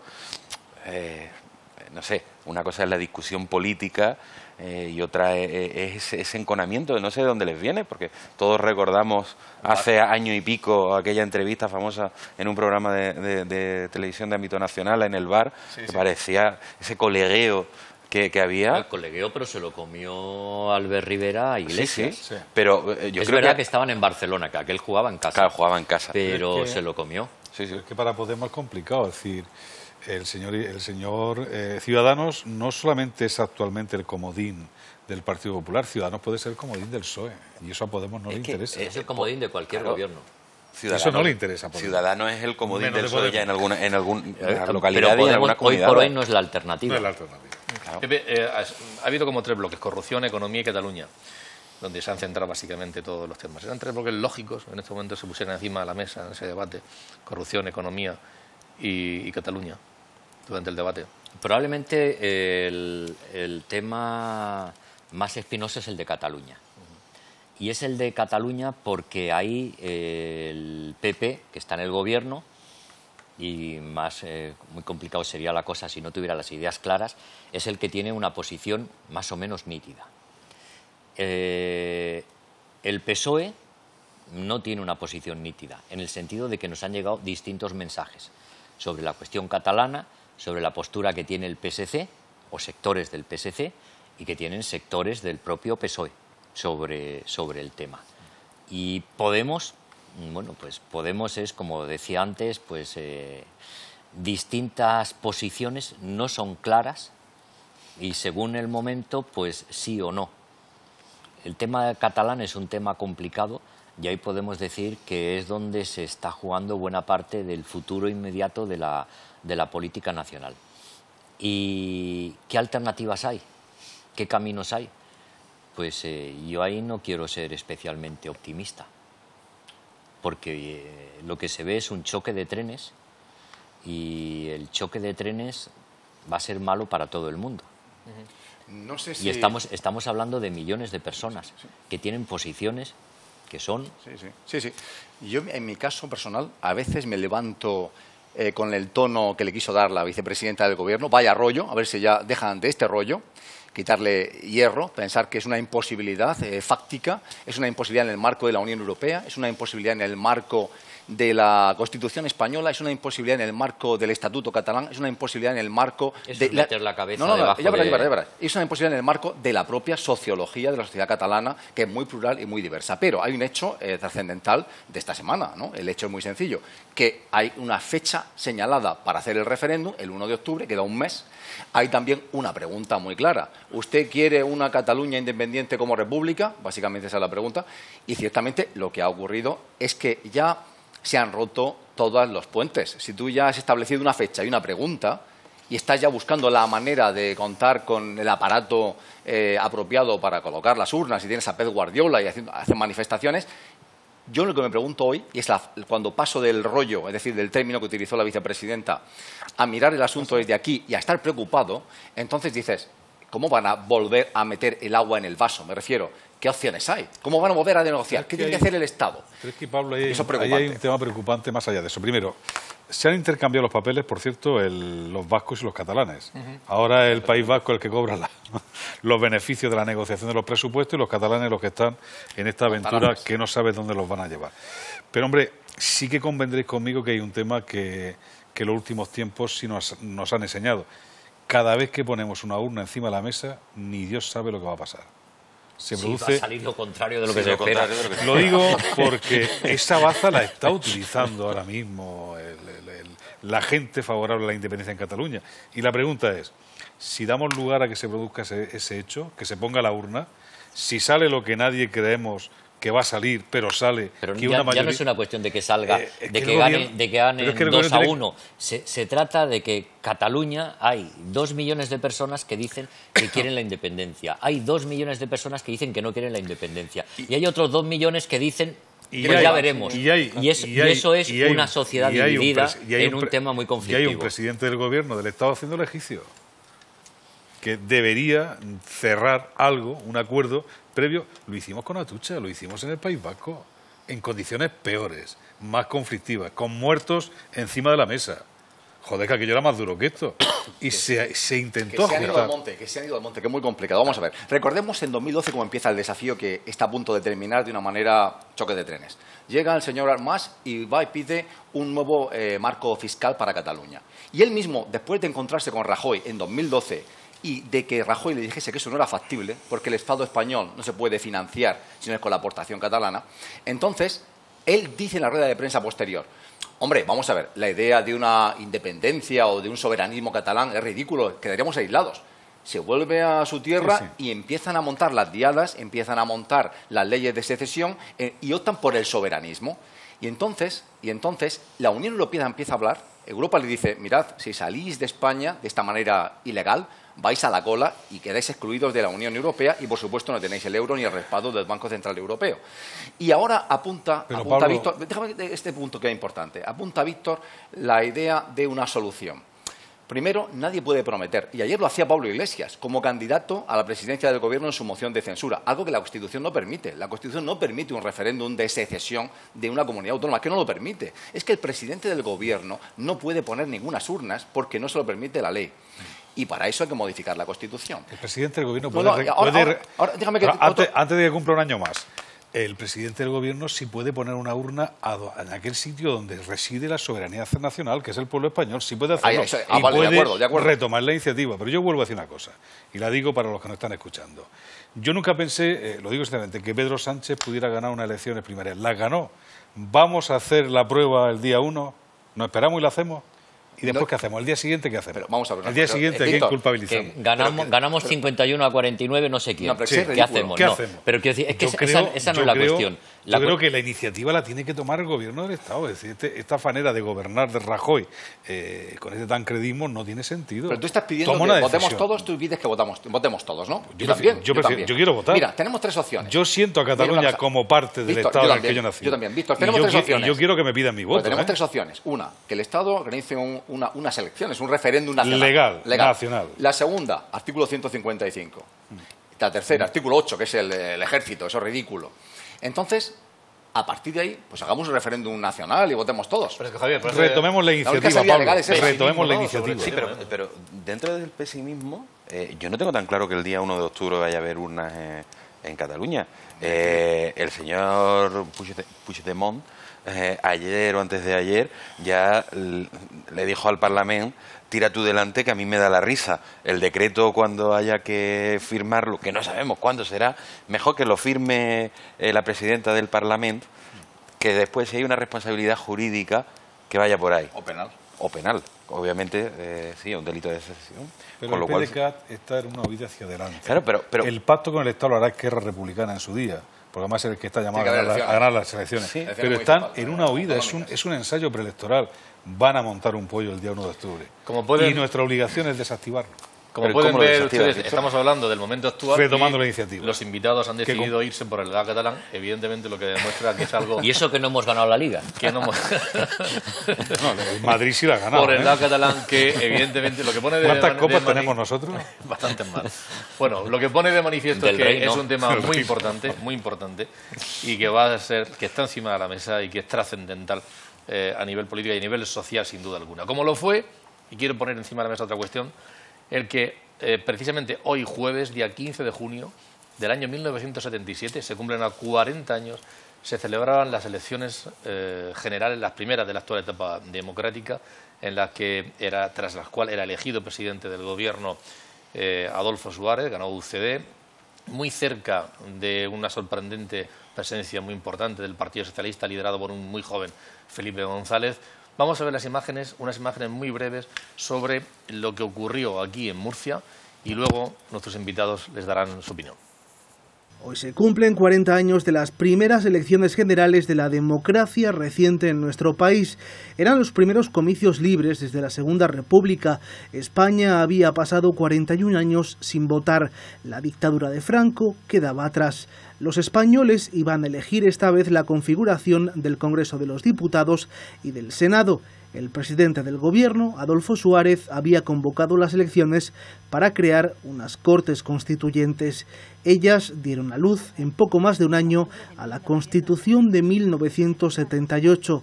No sé, una cosa es la discusión política y otra es ese enconamiento, no sé de dónde les viene, porque todos recordamos hace año y pico aquella entrevista famosa en un programa de televisión de ámbito nacional en el bar, que parecía ese colegueo que había. El colegueo, pero se lo comió Albert Rivera a Iglesias. Sí. Pero yo es creo verdad que estaban en Barcelona, que aquel jugaba en casa. Claro, jugaba en casa. Pero se lo comió. Sí. Es que para Podemos es complicado, es decir, el señor Ciudadanos no solamente es actualmente el comodín del Partido Popular, Ciudadanos puede ser el comodín del PSOE, y eso a Podemos no le interesa. Es el comodín de cualquier gobierno. Eso no le interesa a Podemos. Ciudadanos es el comodín del de PSOE ya en alguna localidad pero y en alguna comunidad. hoy por hoy no es la alternativa. No es la alternativa. Claro. Pepe, ha habido como 3 bloques: corrupción, economía y Cataluña, donde se han centrado básicamente todos los temas. Eran 3 bloques lógicos, en este momento se pusieran encima de la mesa en ese debate: corrupción, economía y Cataluña, durante el debate. Probablemente el tema más espinoso es el de Cataluña. Y es el de Cataluña porque ahí el PP, que está en el gobierno, y más muy complicado sería la cosa si no tuviera las ideas claras, es el que tiene una posición más o menos nítida. El PSOE no tiene una posición nítida, en el sentido de que nos han llegado distintos mensajes sobre la cuestión catalana, sobre la postura que tiene el PSC, o sectores del PSC, y que tienen sectores del propio PSOE sobre el tema. Y Podemos, bueno, pues Podemos es, como decía antes, pues distintas posiciones, no son claras, y según el momento, pues sí o no. El tema catalán es un tema complicado, y ahí podemos decir que es donde se está jugando buena parte del futuro inmediato de la política nacional. ¿Y qué alternativas hay? ¿Qué caminos hay? Pues yo ahí no quiero ser especialmente optimista, porque lo que se ve es un choque de trenes, y el choque de trenes va a ser malo para todo el mundo. No sé si... Y estamos hablando de millones de personas que tienen posiciones que son... Sí. Yo, en mi caso personal, a veces me levanto con el tono que le quiso dar la vicepresidenta del Gobierno, vaya rollo, a ver si ya dejan de este rollo, quitarle hierro, pensar que es una imposibilidad fáctica, es una imposibilidad en el marco de la Unión Europea, es una imposibilidad en el marco de la Constitución española, es una imposibilidad en el marco del Estatuto catalán, es una imposibilidad en el marco Eso de... es meter la cabeza debajo ya verás. Es una imposibilidad en el marco de la propia sociología de la sociedad catalana, que es muy plural y muy diversa. Pero hay un hecho trascendental de esta semana, ¿no? El hecho es muy sencillo, que hay una fecha señalada para hacer el referéndum, el 1 de octubre, queda un mes. Hay también una pregunta muy clara. ¿Usted quiere una Cataluña independiente como república? Básicamente esa es la pregunta. Y ciertamente lo que ha ocurrido es que ya se han roto todos los puentes. Si tú ya has establecido una fecha y una pregunta y estás ya buscando la manera de contar con el aparato apropiado para colocar las urnas, y tienes a Pep Guardiola y hacen manifestaciones, yo lo que me pregunto hoy, y es cuando paso del rollo, es decir, del término que utilizó la vicepresidenta, a mirar el asunto desde aquí y a estar preocupado, entonces dices, ¿cómo van a volver a meter el agua en el vaso? Me refiero, ¿qué opciones hay? ¿Cómo van a volver a negociar? ¿Qué tiene que hacer el Estado? Pero es que, Pablo, ahí Eso es hay preocupante. un tema preocupante más allá de eso. Primero, se han intercambiado los papeles, por cierto, los vascos y los catalanes. Ahora es el País Vasco el que cobra los beneficios de la negociación de los presupuestos, y los catalanes los que están en esta aventura que no sabes dónde los van a llevar. Pero, hombre, sí que convendréis conmigo que hay un tema que los últimos tiempos sí nos han enseñado. Cada vez que ponemos una urna encima de la mesa, ni Dios sabe lo que va a pasar. Se produce... va a salir lo contrario de lo que se espera. Lo digo porque esa baza la está utilizando ahora mismo la gente favorable a la independencia en Cataluña. Y la pregunta es, si damos lugar a que se produzca ese hecho, que se ponga la urna, si sale lo que nadie creemos que va a salir, pero sale... Pero que ya, una mayoría... ya no es una cuestión de que salga, de que gane pero es que el 2-1. Se trata de que Cataluña hay 2 millones de personas que dicen que quieren la independencia. Hay 2 millones de personas que dicen que no quieren la independencia. Y hay otros 2 millones que dicen Pero ya veremos. Y eso es una sociedad dividida en un tema muy conflictivo. Y hay un presidente del gobierno del Estado haciendo el ejercicio, que debería cerrar algo, un acuerdo previo. Lo hicimos con Atucha, lo hicimos en el País Vasco, en condiciones peores, más conflictivas, con muertos encima de la mesa. Joder, que aquello era más duro que esto. Y se intentó que se han ido al monte, que es muy complicado. Vamos a ver. Recordemos en 2012 cómo empieza el desafío que está a punto de terminar de una manera choque de trenes. Llega el señor Mas y va y pide un nuevo marco fiscal para Cataluña. Y él mismo, después de encontrarse con Rajoy en 2012 y de que Rajoy le dijese que eso no era factible, porque el Estado español no se puede financiar si no es con la aportación catalana, entonces él dice en la rueda de prensa posterior: hombre, vamos a ver, la idea de una independencia o de un soberanismo catalán es ridículo, quedaríamos aislados. Se vuelve a su tierra y empiezan a montar las diadas, empiezan a montar las leyes de secesión y optan por el soberanismo. Y entonces la Unión Europea empieza a hablar. Europa le dice: mirad, si salís de España de esta manera ilegal, vais a la cola y quedáis excluidos de la Unión Europea y, por supuesto, no tenéis el euro ni el respaldo del Banco Central Europeo. Y ahora apunta Víctor, déjame este punto que es importante, apunta Víctor la idea de una solución. Primero, nadie puede prometer, y ayer lo hacía Pablo Iglesias, como candidato a la presidencia del Gobierno en su moción de censura, algo que la Constitución no permite. La Constitución no permite un referéndum de secesión de una comunidad autónoma, que no lo permite. Es que el presidente del Gobierno no puede poner ninguna urnas porque no se lo permite la ley. Y para eso hay que modificar la Constitución. El presidente del Gobierno puede... déjame que antes de que cumpla un año más, el presidente del Gobierno sí puede poner una urna en aquel sitio donde reside la soberanía nacional, que es el pueblo español. Sí puede hacerlo. Y vale, puede de acuerdo. retomar la iniciativa. Pero yo vuelvo a decir una cosa, y la digo para los que nos están escuchando. Yo nunca pensé, lo digo sinceramente, que Pedro Sánchez pudiera ganar unas elecciones primarias. Las ganó. Vamos a hacer la prueba el día 1, nos esperamos y la hacemos. ¿Y después qué hacemos? ¿El día siguiente qué hacemos? Pero vamos a ver, el día siguiente, ¿a quién culpabilizamos? Ganamos 51 a 49, no sé quién. ¿Qué hacemos? ¿Qué hacemos? Pero quiero decir, es que esa no es la cuestión. Yo creo que la iniciativa la tiene que tomar el Gobierno del Estado. Es decir, esta manera de gobernar de Rajoy con este tancredismo no tiene sentido. Pero tú estás pidiendo que votemos todos, tú pides que votemos todos, ¿no? Yo también. Yo quiero votar. Mira, tenemos 3 opciones. Yo siento a Cataluña como parte del Estado en el que yo nací. Yo también, Víctor, tenemos 3 opciones. Y yo quiero que me pidan mi voto. Tenemos 3 opciones. Una, que el Estado organice unas elecciones, un referéndum nacional. Legal. Nacional. La segunda, artículo 155. La tercera, artículo 8, que es el ejército, eso es ridículo. Entonces, a partir de ahí, pues hagamos un referéndum nacional y votemos todos. Pero es que, Javier, retomemos la iniciativa, Pablo. Retomemos la iniciativa. Sí, pero dentro del pesimismo, yo no tengo tan claro que el día 1 de octubre vaya a haber urnas en Cataluña. El señor Puigdemont, ayer o antes de ayer, ya le dijo al Parlamento: tira tú delante, que a mí me da la risa. El decreto, cuando haya que firmarlo, que no sabemos cuándo será, mejor que lo firme la presidenta del Parlamento, que después, si hay una responsabilidad jurídica, que vaya por ahí. O penal. O penal. Obviamente, sí, un delito de secesión. Pero el PDCAT está en una huida hacia adelante. Claro, pero el pacto con el Estado lo hará Esquerra Republicana en su día, porque además es el que está llamado a ganar las elecciones. Sí, pero están en una huida, es un ensayo preelectoral. Van a montar un pollo el día 1 de octubre. Y nuestra obligación es desactivarlo. Como pueden ver ustedes, estamos hablando del momento actual. Retomando la iniciativa. Los invitados han decidido irse por el lado catalán, evidentemente, lo que demuestra que es algo... Y eso que no hemos ganado la Liga. Que no hemos... el Madrid sí la ha ganado. Por el lado catalán, que evidentemente lo que pone de... ¿Cuántas copas tenemos nosotros? Bastantes más. Bueno, lo que pone de manifiesto es que es un tema muy importante, y que va a ser, que está encima de la mesa y que es trascendental a nivel político y a nivel social, sin duda alguna. Como lo fue, y quiero poner encima de la mesa otra cuestión, el que precisamente hoy jueves, día 15 de junio del año 1977, se cumplen a 40 años, se celebraban las elecciones generales, las primeras de la actual etapa democrática, en las que tras las cuales era elegido presidente del gobierno Adolfo Suárez, ganó UCD, muy cerca de una sorprendente presencia muy importante del Partido Socialista, liderado por un muy joven Felipe González. Vamos a ver las imágenes, unas imágenes muy breves sobre lo que ocurrió aquí en Murcia, y luego nuestros invitados les darán su opinión. Hoy se cumplen 40 años de las primeras elecciones generales de la democracia reciente en nuestro país. Eran los primeros comicios libres desde la Segunda República. España había pasado 41 años sin votar. La dictadura de Franco quedaba atrás. Los españoles iban a elegir esta vez la configuración del Congreso de los Diputados y del Senado. El presidente del gobierno, Adolfo Suárez, había convocado las elecciones para crear unas Cortes Constituyentes. Ellas dieron a luz en poco más de un año a la Constitución de 1978.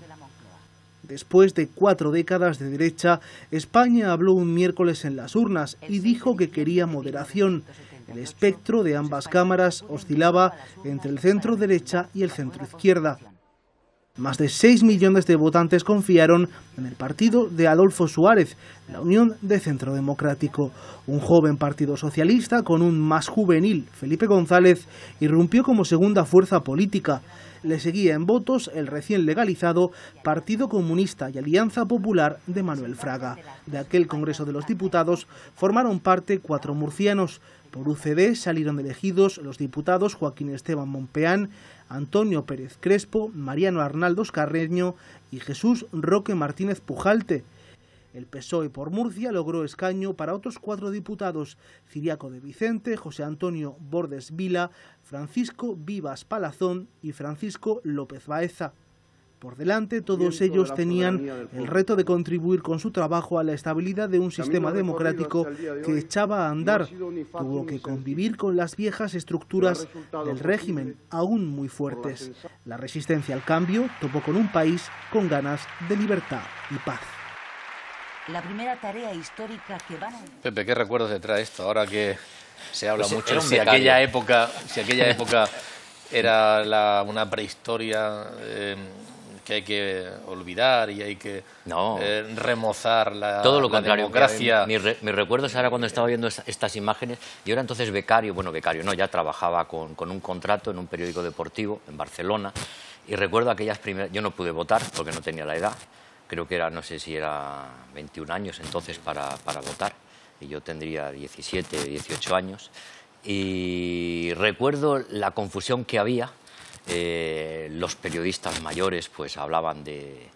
Después de 4 décadas de derecha, España habló un miércoles en las urnas y dijo que quería moderación. El espectro de ambas cámaras oscilaba entre el centro-derecha y el centro-izquierda. Más de 6 millones de votantes confiaron en el partido de Adolfo Suárez, la Unión de Centro Democrático. Un joven partido socialista con un más juvenil, Felipe González, irrumpió como segunda fuerza política. Le seguía en votos el recién legalizado Partido Comunista y Alianza Popular de Manuel Fraga. De aquel Congreso de los Diputados formaron parte 4 murcianos. Por UCD salieron elegidos los diputados Joaquín Esteban Mompeán, Antonio Pérez Crespo, Mariano Arnaldos Carreño y Jesús Roque Martínez Pujalte. El PSOE por Murcia logró escaño para otros 4 diputados: Ciriaco de Vicente, José Antonio Bordes Vila, Francisco Vivas Palazón y Francisco López Baeza. Por delante, todos ellos tenían el reto de contribuir con su trabajo a la estabilidad de un sistema democrático que echaba a andar. Tuvo que convivir con las viejas estructuras del régimen, aún muy fuertes. La resistencia al cambio topó con un país con ganas de libertad y paz. La primera tarea histórica que van a... Pepe, ¿qué recuerdos te trae esto? Ahora que se habla Pues mucho era de un si becario. aquella época era una prehistoria que hay que olvidar y hay que No. remozar Todo lo la contrario. democracia. Mis recuerdos ahora cuando estaba viendo estas imágenes, yo era entonces becario, ya trabajaba con un contrato en un periódico deportivo en Barcelona, y recuerdo aquellas primeras, yo no pude votar porque no tenía la edad, creo que era, no sé si era 21 años entonces para votar, y yo tendría 17, 18 años, y recuerdo la confusión que había. Los periodistas mayores pues hablaban de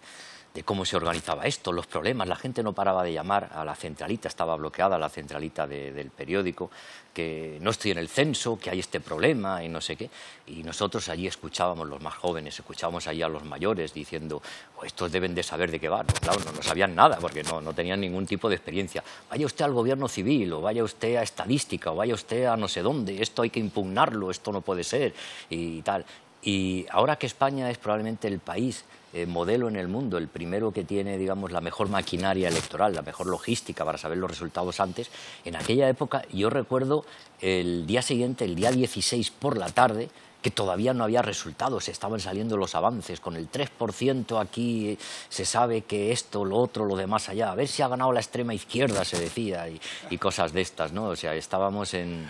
cómo se organizaba esto, los problemas, la gente no paraba de llamar a la centralita, estaba bloqueada la centralita del periódico, que no estoy en el censo, que hay este problema y no sé qué, y nosotros allí escuchábamos, los más jóvenes, escuchábamos allí a los mayores diciendo, oh, estos deben de saber de qué va. No, claro, no sabían nada porque no tenían ningún tipo de experiencia. Vaya usted al gobierno civil, o vaya usted a estadística, o vaya usted a no sé dónde, esto hay que impugnarlo, esto no puede ser, y tal. Y ahora que España es probablemente el país modelo en el mundo, el primero que tiene, digamos, la mejor maquinaria electoral, la mejor logística para saber los resultados antes, en aquella época yo recuerdo el día siguiente, el día 16 por la tarde, que todavía no había resultados, estaban saliendo los avances, con el 3% aquí se sabe que esto, lo otro, lo demás allá, a ver si ha ganado la extrema izquierda, se decía, y cosas de estas, ¿no? O sea, estábamos en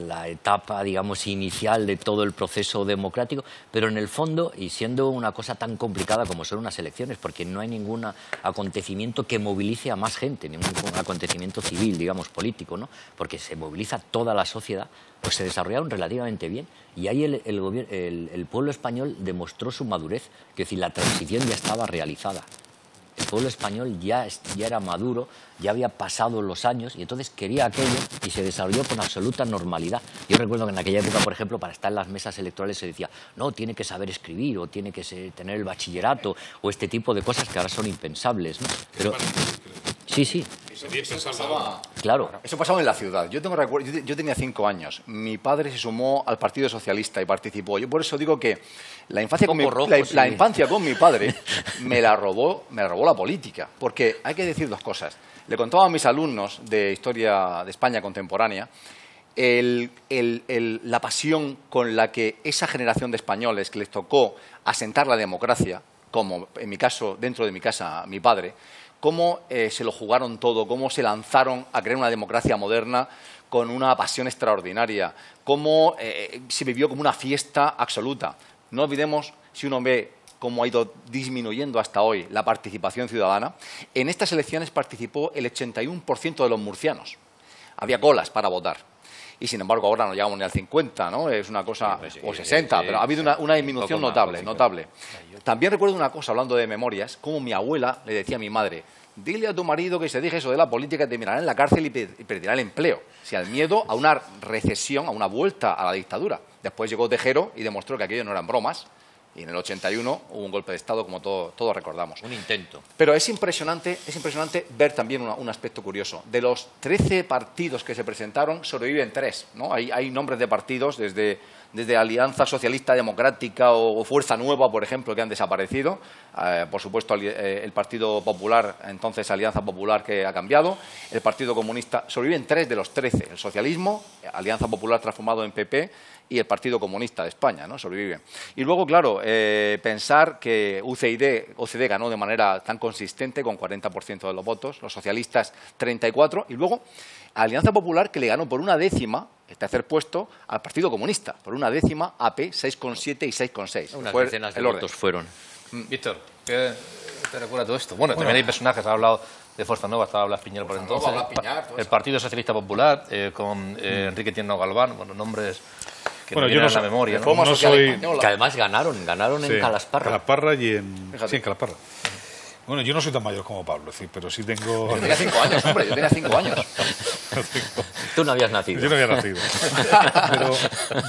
la etapa, digamos, inicial de todo el proceso democrático, pero en el fondo, y siendo una cosa tan complicada como son unas elecciones, porque no hay ningún acontecimiento que movilice a más gente, ningún acontecimiento civil, digamos, político, ¿no? Porque se moviliza toda la sociedad, pues se desarrollaron relativamente bien, y ahí el pueblo español demostró su madurez, es decir, la transición ya estaba realizada. El pueblo español ya era maduro, ya había pasado los años, y entonces quería aquello y se desarrolló con absoluta normalidad. Yo recuerdo que en aquella época, por ejemplo, para estar en las mesas electorales se decía, no, tiene que saber escribir, o tiene que tener el bachillerato, o este tipo de cosas que ahora son impensables, ¿no? Pero sí. Claro. Eso pasaba en la ciudad. Yo tenía 5 años. Mi padre se sumó al Partido Socialista y participó. Yo por eso digo que la infancia con mi padre me la robó la política. Porque hay que decir 2 cosas. Le contaba a mis alumnos de Historia de España contemporánea la pasión con la que esa generación de españoles que les tocó asentar la democracia, como en mi caso, dentro de mi casa, mi padre, cómo se lo jugaron todo, cómo se lanzaron a crear una democracia moderna con una pasión extraordinaria, cómo se vivió como una fiesta absoluta. No olvidemos, si uno ve cómo ha ido disminuyendo hasta hoy la participación ciudadana, en estas elecciones participó el 81% de los murcianos. Había colas para votar. Y, sin embargo, ahora no llegamos ni al 50, ¿no? Es una cosa, o 60, pero ha habido una disminución notable. También recuerdo una cosa, hablando de memorias, cómo mi abuela le decía a mi madre, dile a tu marido que se deje eso de la política, te mirará en la cárcel y perderá el empleo. O sea, el miedo a una recesión, a una vuelta a la dictadura. Después llegó Tejero y demostró que aquello no eran bromas. Y en el 81 hubo un golpe de Estado, como todos recordamos. Un intento. Pero es impresionante ver también un aspecto curioso. De los 13 partidos que se presentaron, sobreviven 3, ¿no? Hay nombres de partidos desde Alianza Socialista Democrática o Fuerza Nueva, por ejemplo, que han desaparecido. Por supuesto, el Partido Popular, entonces Alianza Popular, que ha cambiado. El Partido Comunista. Sobreviven 3 de los 13. El socialismo, Alianza Popular transformado en PP, y el Partido Comunista de España, ¿no? Sobreviven. Y luego, claro, pensar que OCD ganó de manera tan consistente, con 40% de los votos, los socialistas 34%, y luego Alianza Popular, que le ganó por 1/10, el tercer puesto, al Partido Comunista, por 1/10, AP 6,7 y 6,6. Unas decenas de votos fueron. Víctor, ¿qué te recuerda todo esto? Bueno, también hay personajes, ha hablado de Fuerza Nueva, estaba Blas Piñar por entonces, el Partido Socialista Popular, con Enrique Tierno Galván, bueno, nombres que no vienen a la memoria, ¿no? No soy... Que además ganaron sí, en Calasparra. Calasparra y en Calasparra. Bueno, yo no soy tan mayor como Pablo, pero sí tengo... Yo tenía 5 años, hombre, yo tenía 5 años. Tú no habías nacido. Yo no había nacido. Pero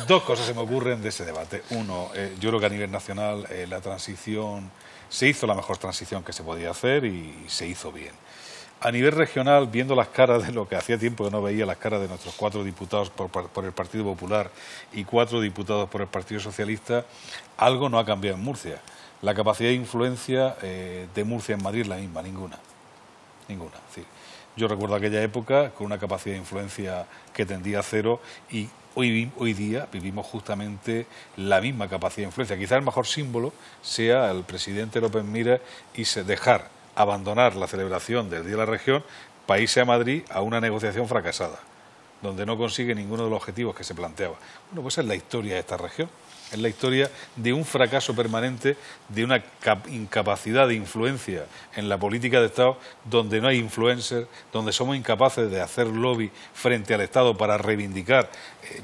2 cosas se me ocurren de ese debate. Uno, yo creo que a nivel nacional la transición, se hizo la mejor transición que se podía hacer y se hizo bien. A nivel regional, viendo las caras de lo que hacía tiempo que no veía, las caras de nuestros 4 diputados por el Partido Popular y 4 diputados por el Partido Socialista, algo no ha cambiado en Murcia. La capacidad de influencia de Murcia en Madrid es la misma, ninguna. Sí. Yo recuerdo aquella época con una capacidad de influencia que tendía a 0 y hoy día vivimos justamente la misma capacidad de influencia. Quizás el mejor símbolo sea el presidente López Miras y abandonar la celebración del Día de la Región para irse a Madrid a una negociación fracasada, donde no consigue ninguno de los objetivos que se planteaba. Bueno, pues es la historia de esta región. Es la historia de un fracaso permanente, de una incapacidad de influencia en la política de Estado, donde no hay influencers, donde somos incapaces de hacer lobby frente al Estado para reivindicar,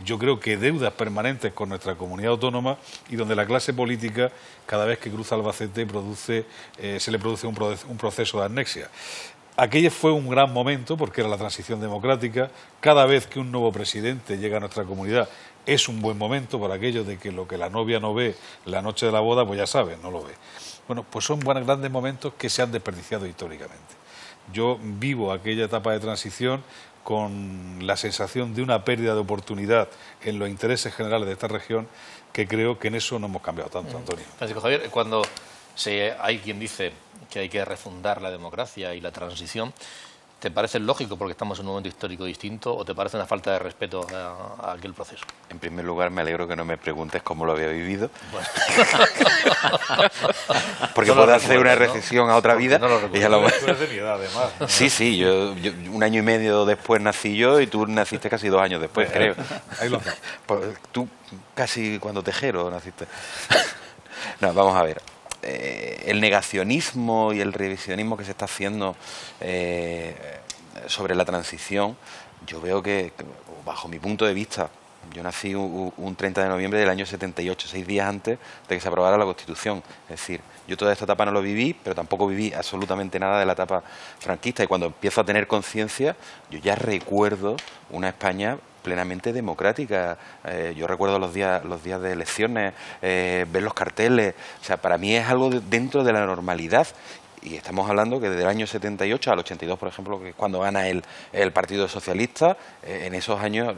yo creo que deudas permanentes con nuestra comunidad autónoma, y donde la clase política, cada vez que cruza Albacete, se le produce un proceso de anexia. Aquello fue un gran momento porque era la transición democrática. Cada vez que un nuevo presidente llega a nuestra comunidad es un buen momento por aquello de que lo que la novia no ve la noche de la boda, pues ya sabe, no lo ve. Bueno, pues son grandes momentos que se han desperdiciado históricamente. Yo vivo aquella etapa de transición con la sensación de una pérdida de oportunidad en los intereses generales de esta región, que creo que en eso no hemos cambiado tanto, Antonio. Francisco Javier, cuando hay quien dice que hay que refundar la democracia y la transición, ¿te parece lógico porque estamos en un momento histórico distinto o te parece una falta de respeto a aquel proceso? En primer lugar, me alegro que no me preguntes cómo lo había vivido. Bueno. Porque puedo hacer una recesión a otra vida. No lo recuerdo. Tú eres de mi edad, además. Sí, yo 1 año y medio después nací yo y tú naciste casi 2 años después, creo. Ahí lo haces. Pues tú casi cuando Tejero naciste. No, vamos a ver. El negacionismo y el revisionismo que se está haciendo sobre la transición, yo veo que, bajo mi punto de vista, yo nací un 30 de noviembre del año 78, 6 días antes de que se aprobara la Constitución. Es decir, yo toda esta etapa no lo viví, pero tampoco viví absolutamente nada de la etapa franquista. Y cuando empiezo a tener conciencia, yo ya recuerdo una España plenamente democrática. Yo recuerdo los días de elecciones, ver los carteles. O sea, para mí es algo dentro de la normalidad. Y estamos hablando que desde el año 78 al 82, por ejemplo, que es cuando gana el Partido Socialista, en esos años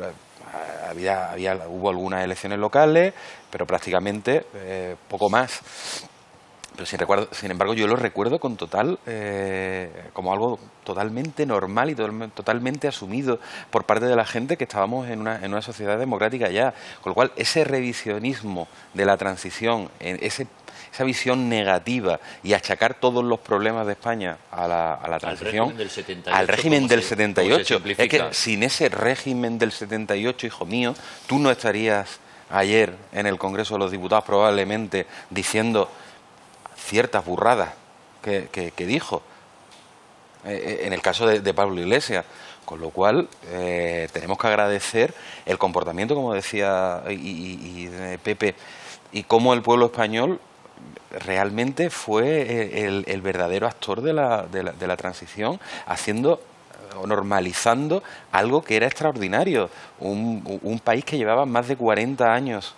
hubo algunas elecciones locales, pero prácticamente poco más. Pero sin embargo, yo lo recuerdo con como algo totalmente normal y totalmente asumido por parte de la gente, que estábamos en una sociedad democrática ya. Con lo cual, ese revisionismo de la transición, esa visión negativa y achacar todos los problemas de España a la transición, al régimen del 78. Es que sin ese régimen del 78, hijo mío, tú no estarías ayer en el Congreso de los Diputados probablemente diciendo ciertas burradas que dijo, en el caso de Pablo Iglesias. Con lo cual, tenemos que agradecer el comportamiento, como decía y Pepe, y cómo el pueblo español realmente fue el verdadero actor de la transición, haciendo o normalizando algo que era extraordinario. Un país que llevaba más de 40 años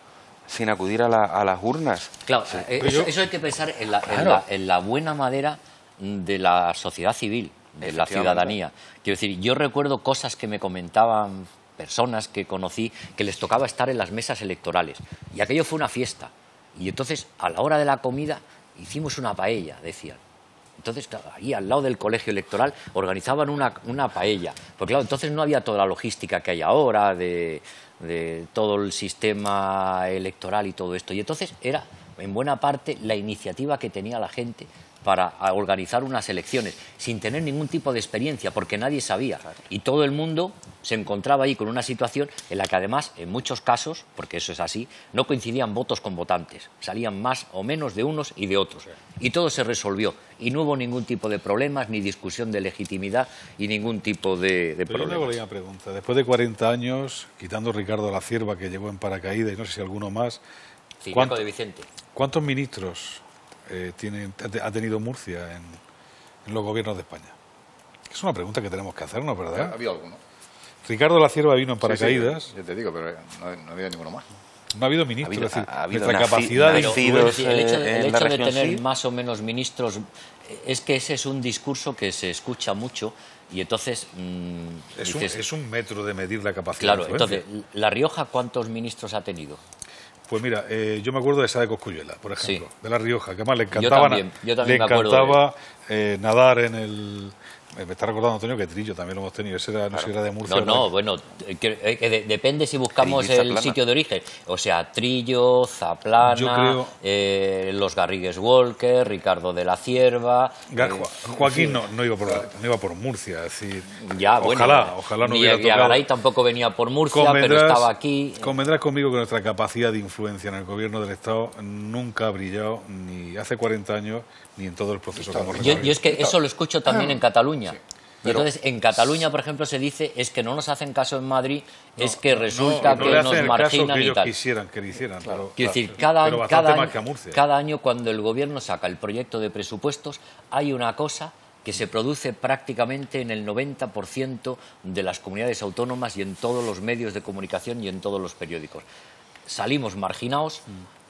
sin acudir a las urnas. Claro, eso hay que pensar en la buena madera de la sociedad civil, de la ciudadanía. Quiero decir, yo recuerdo cosas que me comentaban personas que conocí que les tocaba estar en las mesas electorales. Y aquello fue una fiesta. Y entonces, a la hora de la comida, hicimos una paella, decían. Entonces, claro, ahí al lado del colegio electoral organizaban una paella. Porque claro, entonces no había toda la logística que hay ahora de todo el sistema electoral y todo esto. Y entonces era, en buena parte, la iniciativa que tenía la gente para organizar unas elecciones, sin tener ningún tipo de experiencia, porque nadie sabía. Y todo el mundo se encontraba ahí con una situación en la que además, en muchos casos, porque eso es así, no coincidían votos con votantes. Salían más o menos de unos y de otros. Y todo se resolvió. Y no hubo ningún tipo de problemas, ni discusión de legitimidad, y ningún tipo de Pero problemas. yo le hago una pregunta. Después de 40 años, quitando Ricardo La Cierva, que llegó en paracaídas, y no sé si alguno más, Ciriaco de Vicente. ¿cuántos ministros ha tenido Murcia en los gobiernos de España? Es una pregunta que tenemos que hacernos, ¿verdad? Ha habido alguno. Ricardo La Cierva vino en paracaídas. Sí, yo te digo, pero no ha habido ninguno más. No ha habido ministros. Ha habido- es decir, ha habido nuestra capacidad de nacidos, influencia. El hecho en la de región, tener sí. más o menos ministros, es que ese es un discurso que se escucha mucho y entonces Es un metro de medir la capacidad claro, de influencia. entonces, ¿La Rioja cuántos ministros ha tenido? Pues mira, yo me acuerdo de esa de Cosculluela, por ejemplo, Sí. de La Rioja, que además le encantaba, yo también me acuerdo de encantaba nadar en el... Me está recordando, Antonio, que Trillo también lo hemos tenido. Ese era, no sé si era de Murcia. No, bueno, depende si buscamos Trillo y el Zaplana. sitio de origen. O sea, Trillo, Zaplana, Yo los Garrigues Walker, Ricardo de la Cierva... Joaquín no iba por Murcia, es decir, Ya, bueno, ojalá no ni hubiera tocado. Garay tampoco venía por Murcia, pero estaba aquí. Convendrás conmigo que nuestra capacidad de influencia en el gobierno del Estado nunca ha brillado ni hace 40 años ni en todo el proceso que hemos recorrido. Yo es que eso lo escucho también en Cataluña. Sí, Y entonces en Cataluña, por ejemplo, se dice es que no nos hacen caso en Madrid, es que resulta no que le nos hacen el caso marginan que y ellos tal. quisieran que le hicieran. Pero, Quiero decir, pero cada bastante año, más que a Murcia. cada año cuando el gobierno saca el proyecto de presupuestos, hay una cosa que se produce prácticamente en el 90% de las comunidades autónomas y en todos los medios de comunicación y en todos los periódicos. Salimos marginados,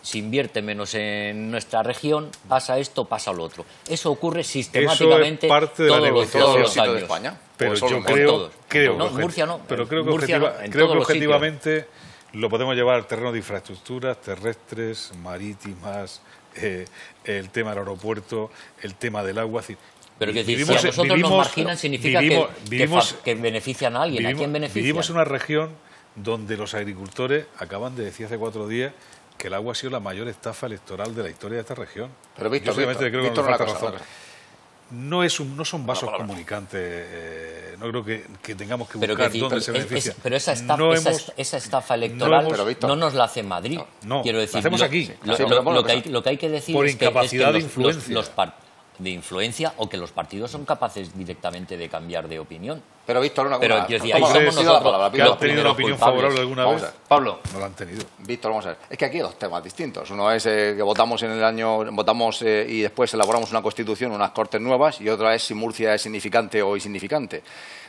se invierte menos en nuestra región, pasa esto, pasa lo otro. Eso ocurre sistemáticamente Eso es parte de la todos negociación. los sitios años. de España. Pero O solo yo en creo, todos. No, que Murcia no. pero creo que, Murcia no, en creo todos que los sitios. objetivamente lo podemos llevar al terreno de infraestructuras terrestres, marítimas, el tema del aeropuerto, el tema del agua. Es decir, Pero que decir, si a nosotros nos marginan significa que benefician a alguien. ¿A quién benefician? Vivimos en una región donde los agricultores acaban de decir hace 4 días que el agua ha sido la mayor estafa electoral de la historia de esta región. Pero Víctor, Yo obviamente creo que Víctor, nos falta una cosa, razón. No son vasos comunicantes, no creo que tengamos que Pero, buscar que, dónde se beneficia. pero esa estafa, No esa estafa electoral pero, Víctor, no nos la hace Madrid. No, quiero la decir, hacemos aquí. Lo que hay que decir Por es que incapacidad de los influencia. de influencia o que los partidos son capaces directamente de cambiar de opinión. Pero Víctor, Pero una- yo decía, vamos ahí a ver, somos pido la nosotros palabra, ¿Que pido la han tenido primeros una opinión culpables. favorable alguna Vamos vez? a ver, Pablo. No la han tenido. Víctor, vamos a ver. Es que aquí hay dos temas distintos. Uno es que votamos en el año, votamos y después elaboramos una constitución, unas cortes nuevas, y otra es si Murcia es significante o insignificante.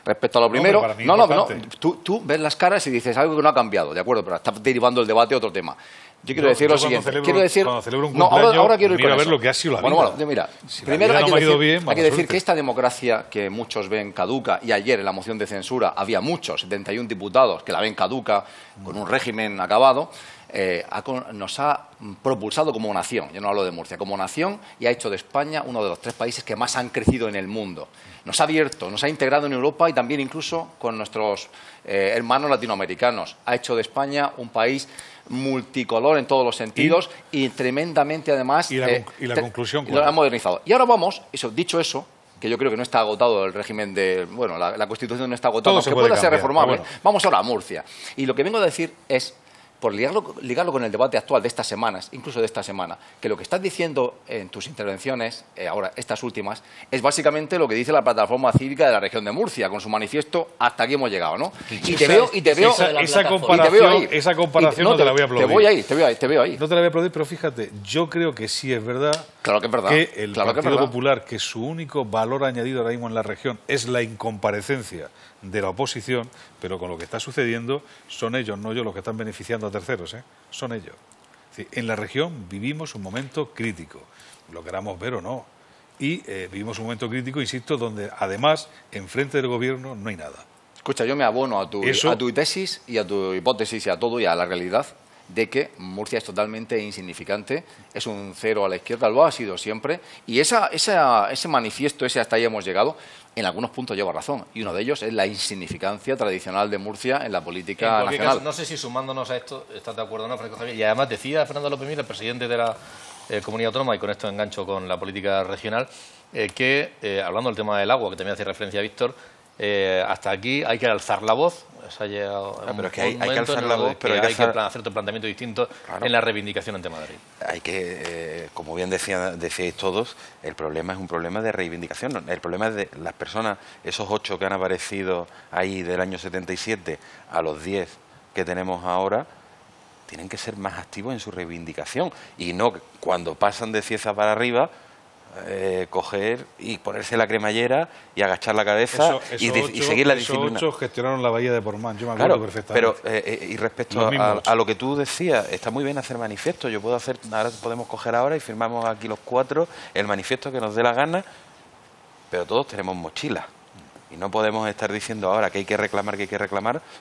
Respecto a lo primero, para mí no, importante. tú ves las caras y dices algo que no ha cambiado, de acuerdo, pero está derivando el debate a otro tema. Yo quiero decir lo cuando siguiente. celebro- Quiero decir, cuando celebro un no, cumpleaños, ahora quiero ir miro con a ver eso. lo que ha sido la Bueno, vida. bueno, mira, Si la primero vida hay no que me ha ido decir, bien, hay mala que decir suerte. que esta democracia que muchos ven caduca, y ayer en la moción de censura había muchos, 71 diputados, que la ven caduca, con un régimen acabado, nos ha propulsado como nación, yo no hablo de Murcia, como nación, y ha hecho de España uno de los 3 países que más han crecido en el mundo. Nos ha abierto, nos ha integrado en Europa y también incluso con nuestros hermanos latinoamericanos. Ha hecho de España un país multicolor en todos los sentidos y tremendamente además... Y la conclusión, lo ¿cuál? ha modernizado. Y ahora vamos, dicho eso, que yo creo que no está agotado el régimen de... Bueno, la Constitución no está agotada, Todo se aunque puede pueda ser cambiar, reformable. pero bueno. Vamos ahora a Murcia. Y lo que vengo a decir es por ligarlo con el debate actual de estas semanas, incluso de esta semana, que lo que estás diciendo en tus intervenciones, ahora estas últimas, es básicamente lo que dice la plataforma cívica de la región de Murcia, con su manifiesto "Hasta aquí hemos llegado", ¿no? Esa comparación no te la voy a aplaudir. Te veo ahí. No te la voy a aplaudir, pero fíjate, yo creo que sí es verdad, claro que es verdad, que el Partido Popular, que su único valor añadido ahora mismo en la región es la incomparecencia de la oposición, pero con lo que está sucediendo son ellos, no yo, los que están beneficiando a terceros, son ellos. Es decir, en la región vivimos un momento crítico, lo queramos ver o no, y vivimos un momento crítico, insisto, donde además, enfrente del gobierno no hay nada. Escucha, yo me abono a tu tesis y a tu hipótesis y a todo y a la realidad de que Murcia es totalmente insignificante, es un cero a la izquierda, lo ha sido siempre, y ese manifiesto, ese "hasta ahí hemos llegado", en algunos puntos lleva razón, y uno de ellos es la insignificancia tradicional de Murcia en la política nacional. No sé si sumándonos a esto estás de acuerdo o no, Francisco Javier, y además decía Fernando López Mir, el presidente de la Comunidad Autónoma, y con esto engancho con la política regional, que, hablando del tema del agua, que también hace referencia a Víctor, hasta aquí hay que alzar la voz. Pero es que hay que alzar la voz, pero hay que hacer otro planteamiento distinto en la reivindicación ante Madrid. Hay que, como bien decíais todos, el problema es un problema de reivindicación. El problema es de las personas, esos 8 que han aparecido ahí del año 77 a los 10 que tenemos ahora, tienen que ser más activos en su reivindicación y no cuando pasan de Cieza para arriba coger y ponerse la cremallera y agachar la cabeza y seguir la disciplina. Esos 8 gestionaron la bahía de Portmán, yo me acuerdo perfectamente. Pero y respecto a lo que tú decías, está muy bien hacer manifiesto. Ahora podemos coger ahora y firmamos aquí los 4 el manifiesto que nos dé la gana, pero todos tenemos mochila. Y no podemos estar diciendo ahora que hay que reclamar,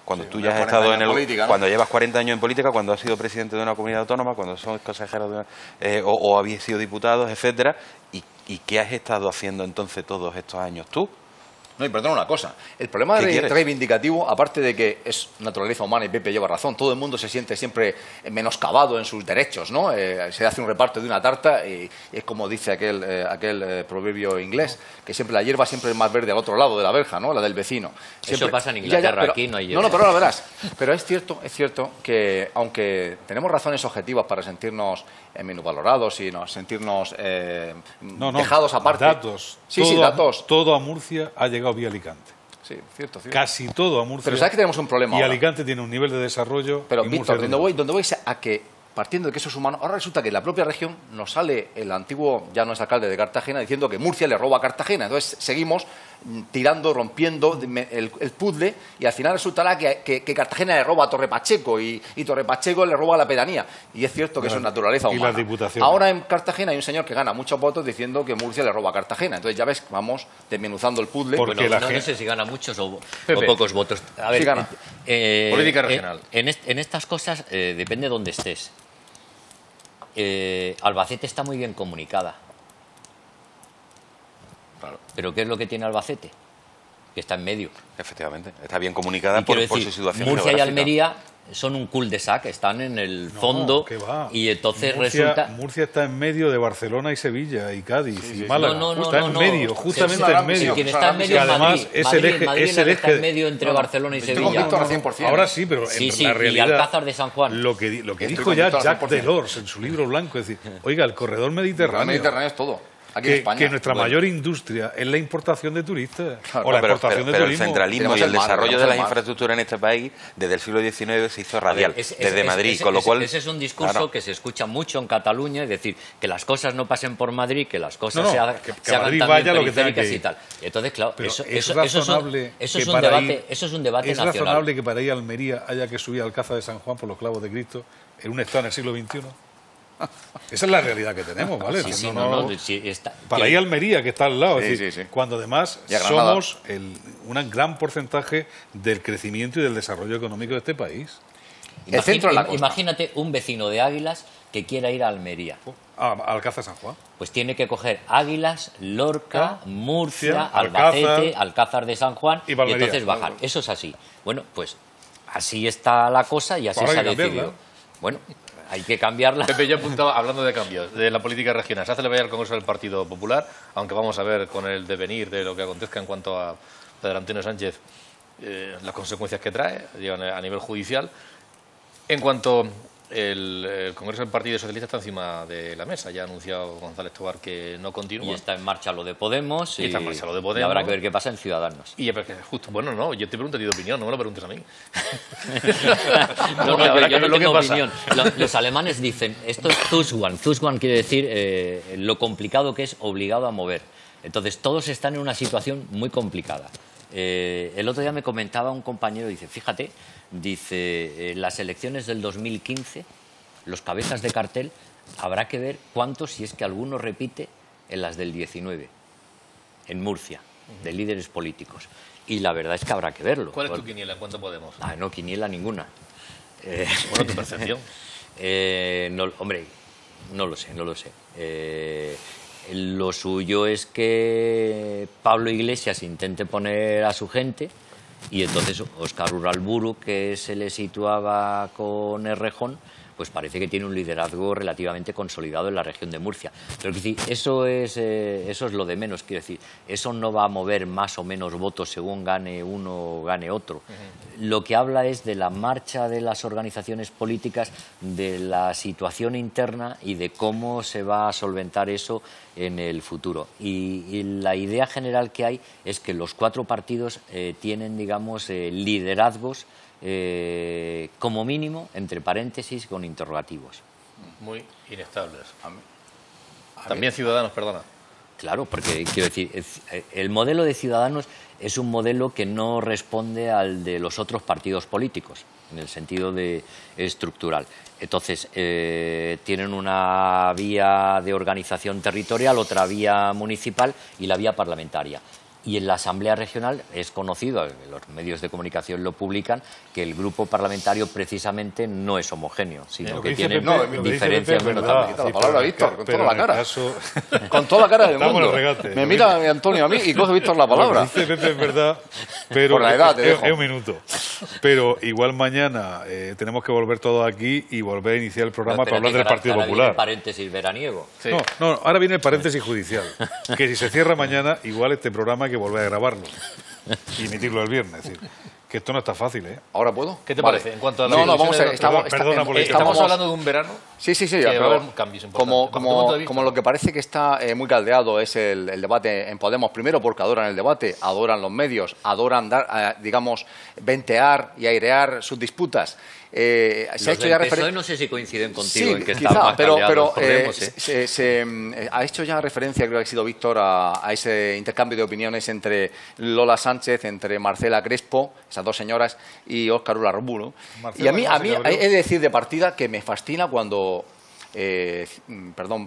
cuando tú ya has estado en política, ¿no? Cuando llevas 40 años en política, cuando has sido presidente de una comunidad autónoma, cuando sos consejero o habéis sido diputados, etcétera. ¿Y qué has estado haciendo entonces todos estos años tú? No, y perdona una cosa, el problema reivindicativo, aparte de que es naturaleza humana y Pepe lleva razón, todo el mundo se siente siempre menoscabado en sus derechos, ¿no? Se hace un reparto de una tarta y es como dice aquel proverbio inglés, que siempre la hierba siempre es más verde al otro lado de la verja, ¿no? La del vecino. Siempre. Eso pasa en Inglaterra, pero, aquí no hay hierba. No, pero ahora verás. Pero es cierto que aunque tenemos razones objetivas para sentirnos minusvalorados y sentirnos dejados aparte. Datos. Datos. Todo a Murcia ha llegado vía Alicante. Sí, cierto. Casi todo a Murcia. Pero sabes que tenemos un problema. Y ahora Alicante tiene un nivel de desarrollo. Pero Víctor, donde voy es a que, partiendo de que eso es humano, ahora resulta que en la propia región nos sale el antiguo, ya no es alcalde de Cartagena, diciendo que Murcia le roba a Cartagena. Entonces seguimos tirando, rompiendo el puzzle y al final resultará que Cartagena le roba a Torre Pacheco y Torre Pacheco le roba a la pedanía. Y es cierto que eso es naturaleza humana. Y las diputaciones. Ahora en Cartagena hay un señor que gana muchos votos diciendo que Murcia le roba a Cartagena. Entonces ya ves, vamos desmenuzando el puzzle. Porque no sé si gana muchos o pocos votos. A ver, sí gana. Política regional. En estas cosas depende de dónde estés. Albacete está muy bien comunicada. Claro. ¿Pero qué es lo que tiene Albacete? Que está en medio. Efectivamente, está bien comunicada por su situación Murcia geográfica. y Almería son un cul-de-sac, están en el fondo y entonces resulta... Murcia está en medio de Barcelona y Sevilla y Cádiz y Málaga. Está en medio, justamente en medio. Quien está en medio es Madrid. Madrid está en medio entre Barcelona y Sevilla. Ahora sí, pero en la realidad... Y Alcázar de San Juan. Lo que dijo ya Jacques Delors en su libro blanco, es decir, oiga, el corredor mediterráneo... El Mediterráneo es todo. Que nuestra mayor industria es la importación de turistas o la exportación de turismo. Pero el centralismo y el desarrollo de las infraestructuras en este país desde el siglo XIX se hizo radial, desde Madrid, con lo cual... Ese es un discurso que se escucha mucho en Cataluña, es decir, que las cosas no pasen por Madrid, que las cosas se hagan también periféricas y tal. Entonces, claro, eso es un debate nacional. ¿Es razonable que para ir a Almería haya que subir al Alcázar de San Juan por los clavos de Cristo en un estado en el siglo XXI? Esa es la realidad que tenemos, ¿vale? Para ir a Almería, que está al lado, es decir, cuando además somos un gran porcentaje del crecimiento y del desarrollo económico de este país. Imagínate un vecino de Águilas que quiera ir a Almería. Alcázar San Juan. Pues tiene que coger Águilas, Lorca, Murcia, Albacete, Alcázar de San Juan y entonces bajar. Eso es así. Bueno, pues así está la cosa y así se ha decidido. Bueno, hay que cambiarla. Pepe, yo apuntaba, hablando de cambios, de la política regional. Se ha celebrado el Congreso del Partido Popular, aunque vamos a ver con el devenir de lo que acontezca en cuanto a Pedro Antonio Sánchez las consecuencias que trae a nivel judicial. En cuanto el Congreso del Partido Socialista está encima de la mesa, ya ha anunciado González Tobar que no continúa. Y está en marcha lo de Podemos. Y está en marcha lo de Y Podemos. habrá que ver qué pasa en Ciudadanos. Y justo, bueno, no, yo te pregunto a ti de opinión, no me lo preguntes a mí. Yo no lo que tengo pasa. opinión. Los alemanes dicen, esto es Zuschwan. Zuschwan quiere decir lo complicado que es obligado a mover. Entonces, todos están en una situación muy complicada. El otro día me comentaba un compañero, dice, fíjate, dice, las elecciones del 2015, los cabezas de cartel, habrá que ver cuántos, si es que alguno repite, en las del 19, en Murcia, de líderes políticos. Y la verdad es que habrá que verlo. ¿Cuál es tu quiniela? ¿Cuánto podemos? No, quiniela ninguna. Bueno, tu percepción. No, hombre, no lo sé. Lo suyo es que Pablo Iglesias intente poner a su gente y entonces Óscar Uralburu, que se le situaba con Errejón, pues parece que tiene un liderazgo relativamente consolidado en la región de Murcia. Pero quiero decir, eso es lo de menos. Quiero decir, eso no va a mover más o menos votos según gane uno o gane otro. Lo que habla es de la marcha de las organizaciones políticas, de la situación interna y de cómo se va a solventar eso en el futuro. Y la idea general que hay es que los cuatro partidos tienen, digamos, liderazgos como mínimo, entre paréntesis, con interrogativos. Muy inestables. También Ciudadanos, perdona. Claro, porque quiero decir, el modelo de Ciudadanos es un modelo que no responde al de los otros partidos políticos, en el sentido de estructural. Entonces, tienen una vía de organización territorial, otra vía municipal y la vía parlamentaria. Y en la Asamblea Regional es conocido, los medios de comunicación lo publican, que el grupo parlamentario precisamente no es homogéneo, sino que tiene diferencias muy notables. La palabra, Víctor, con toda la cara. Caso... Con toda la cara del mundo. Regate, me mira Antonio a mí y coge Víctor la palabra. Dice Pepe es verdad, pero por la edad, te dejo. Es un minuto. Pero igual mañana tenemos que volver todos aquí y volver a iniciar el programa para hablar del Partido Popular. Paréntesis veraniego. Sí. No, ahora viene el paréntesis judicial. Que si se cierra mañana, igual este programa hay que volver a grabarlo y emitirlo el viernes. Es decir, que esto no está fácil, ¿eh? ¿Ahora puedo? ¿Qué te parece? En cuanto a la vamos a... Estamos hablando de un verano. Sí, que va a haber cambios importantes. Como lo que parece que está muy caldeado es el debate en Podemos, primero porque adoran el debate, adoran los medios, adoran dar, digamos, ventear y airear sus disputas. Se ha hecho ya referencia. No sé si coinciden contigo sí, en que quizá, está más pero Podemos, ha hecho ya referencia, creo que ha sido Víctor, a ese intercambio de opiniones entre Lola Sánchez, entre Marcela Crespo, esas dos señoras, y Óscar Uralburu. Y a mí he de decir de partida que me fascina cuando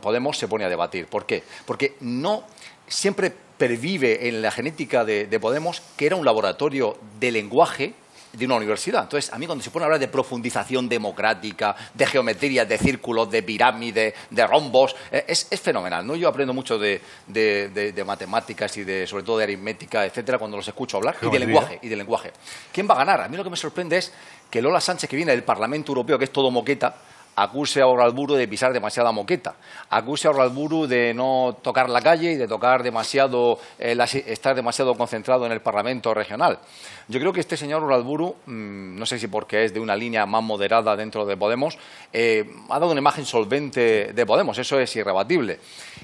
Podemos se pone a debatir. ¿Por qué? Porque no siempre pervive en la genética de Podemos que era un laboratorio de lenguaje de una universidad. Entonces, a mí cuando se pone a hablar de profundización democrática, de geometría, de círculos, de pirámides, de rombos, es fenomenal, ¿no? Yo aprendo mucho de matemáticas y sobre todo de aritmética, etcétera, cuando los escucho hablar, y de lenguaje. ¿Quién va a ganar? A mí lo que me sorprende es que Lola Sánchez, que viene del Parlamento Europeo, que es todo moqueta, acuse a Uralburu de pisar demasiada moqueta, acuse a Uralburu de no tocar la calle y de tocar demasiado, estar demasiado concentrado en el Parlamento regional. Yo creo que este señor Uralburu, no sé si porque es de una línea más moderada dentro de Podemos, ha dado una imagen solvente de Podemos, eso es irrebatible.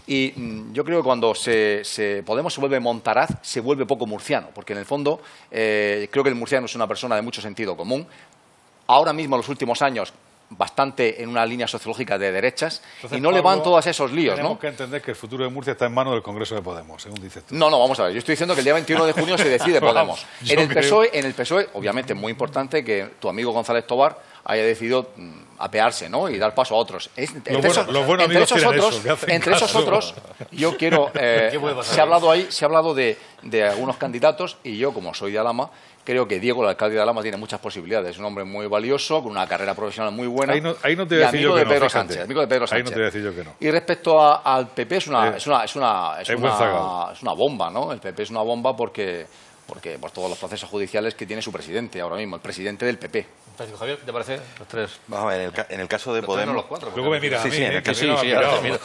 Y yo creo que cuando Podemos se vuelve montaraz, se vuelve poco murciano, porque en el fondo creo que el murciano es una persona de mucho sentido común. Ahora mismo, en los últimos años, bastante en una línea sociológica de derechas. Entonces, y no le van todos esos líos, tenemos ¿no? que entender que el futuro de Murcia está en manos del Congreso de Podemos, según dices tú. No, vamos a ver. Yo estoy diciendo que el día 21 de junio se decide Podemos. En el PSOE, obviamente, es muy importante que tu amigo González Tobar haya decidido apearse, ¿no? Y dar paso a otros. Entre esos otros, yo quiero... se ha hablado de algunos candidatos y yo, como soy de Alhama, creo que Diego, el alcalde de Alhama, tiene muchas posibilidades. Es un hombre muy valioso, con una carrera profesional muy buena. Ahí no te voy a decir yo que no, Pedro Sánchez. Amigo de Pedro Sánchez. Ahí no te voy a decir yo que no. Y respecto al PP, es una bomba, ¿no? El PP es una bomba porque porque por todos los procesos judiciales que tiene su presidente ahora mismo, el presidente del PP. Francisco Javier, ¿qué te parece? Los tres. Vamos a ver, en el caso de Los tres, no Podemos... los cuatro. Luego me mira a mí, sí, en el que caso- me Sí, mira, mira.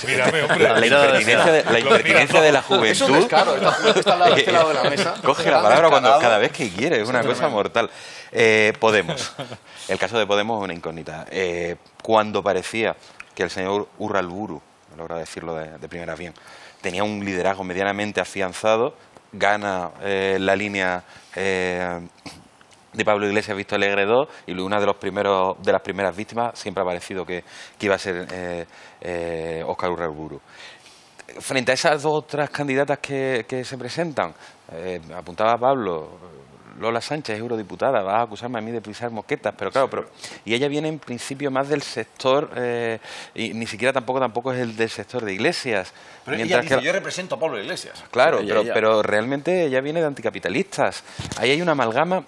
mírame, hombre. La impertinencia de la Es un juventud... descaro, está al lado, de este lado de la mesa. Coge la palabra cada vez que quiere, es una cosa mortal. Podemos. El caso de Podemos es una incógnita. Cuando parecía que el señor Urralburu, he logrado decirlo de primera bien, tenía un liderazgo medianamente afianzado, gana la línea de Pablo Iglesias Visto Alegre 2 y una de las primeras víctimas siempre ha parecido que iba a ser Óscar Urralburu. Frente a esas dos otras candidatas que se presentan, apuntaba Pablo, Lola Sánchez, eurodiputada, vas a acusarme a mí de pisar mosquetas, pero claro, y ella viene en principio más del sector, y ni siquiera tampoco es el del sector de Iglesias. Pero mientras ella dice, que, yo represento a Pablo Iglesias. claro, Ella. pero realmente ella viene de anticapitalistas. Ahí hay una amalgama.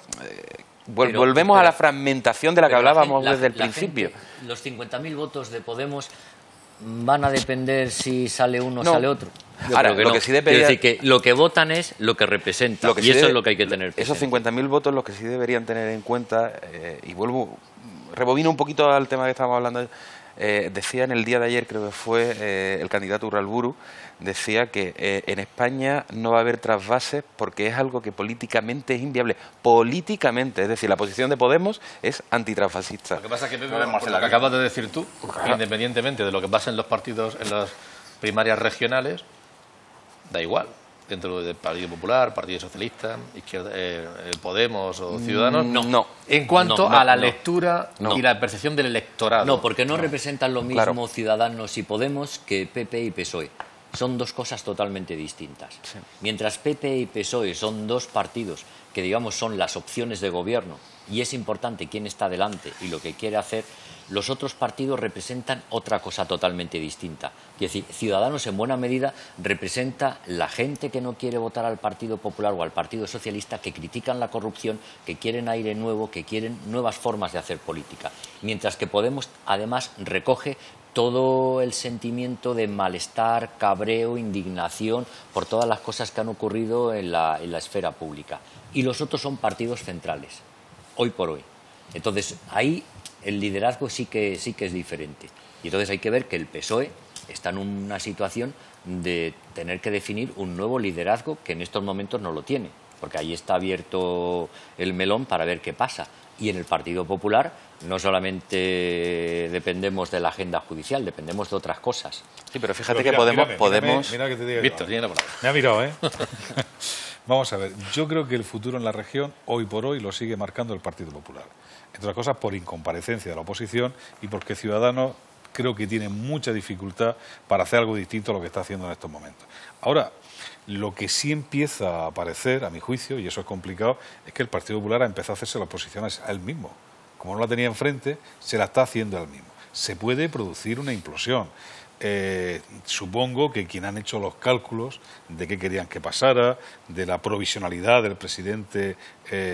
Pero- Volvemos a la fragmentación de la que Pero hablábamos la desde el la principio. gente, los 50.000 votos de Podemos van a depender si sale uno o No. sale otro. Yo Ahora, creo lo no. que sí debería- Quiero decir que lo que votan es lo que representa, y eso es lo que hay que tener presente. Esos 50.000 votos, los que sí deberían tener en cuenta, y rebobino un poquito al tema que estábamos hablando, decía en el día de ayer, creo que fue el candidato Urralburu, decía que en España no va a haber trasvases porque es algo que políticamente es inviable. Políticamente, es decir, la posición de Podemos es antitrasfasista. Lo que pasa es que, Pepe, No, Marcela, por lo que acabas de decir tú, independientemente de lo que pasa en los partidos, en las primarias regionales, da igual. Dentro del Partido Popular, Partido Socialista, Izquierda, Podemos o Ciudadanos. No. En cuanto No, a la no. lectura No. y la percepción del electorado. No, porque no representan lo mismo Claro. Ciudadanos y Podemos que PP y PSOE. Son dos cosas totalmente distintas. Mientras PP y PSOE son dos partidos que, digamos, son las opciones de gobierno y es importante quién está delante y lo que quiere hacer, los otros partidos representan otra cosa totalmente distinta. Es decir, Ciudadanos en buena medida representa la gente que no quiere votar al Partido Popular o al Partido Socialista, que critican la corrupción, que quieren aire nuevo, que quieren nuevas formas de hacer política. Mientras que Podemos, además, recoge todo el sentimiento de malestar, cabreo, indignación por todas las cosas que han ocurrido en la esfera pública. Y los otros son partidos centrales, hoy por hoy. Entonces, ahí el liderazgo sí que es diferente. Y entonces hay que ver que el PSOE está en una situación de tener que definir un nuevo liderazgo que en estos momentos no lo tiene, porque ahí está abierto el melón para ver qué pasa. Y en el Partido Popular no solamente dependemos de la agenda judicial, dependemos de otras cosas. Sí, pero fíjate Pero que mírame, Podemos... mira que te diga yo. Víctor, tiene la palabra. Me ha mirado, ¿eh? Vamos a ver, yo creo que el futuro en la región, hoy por hoy, lo sigue marcando el Partido Popular. Entre otras cosas, por incomparecencia de la oposición y porque Ciudadanos creo que tiene mucha dificultad para hacer algo distinto a lo que está haciendo en estos momentos. Ahora, lo que sí empieza a aparecer, a mi juicio, y eso es complicado, es que el Partido Popular ha empezado a hacerse la oposición a él mismo. Como no la tenía enfrente, se la está haciendo a él mismo. Se puede producir una implosión. Supongo que quien han hecho los cálculos de qué querían que pasara, de la provisionalidad del presidente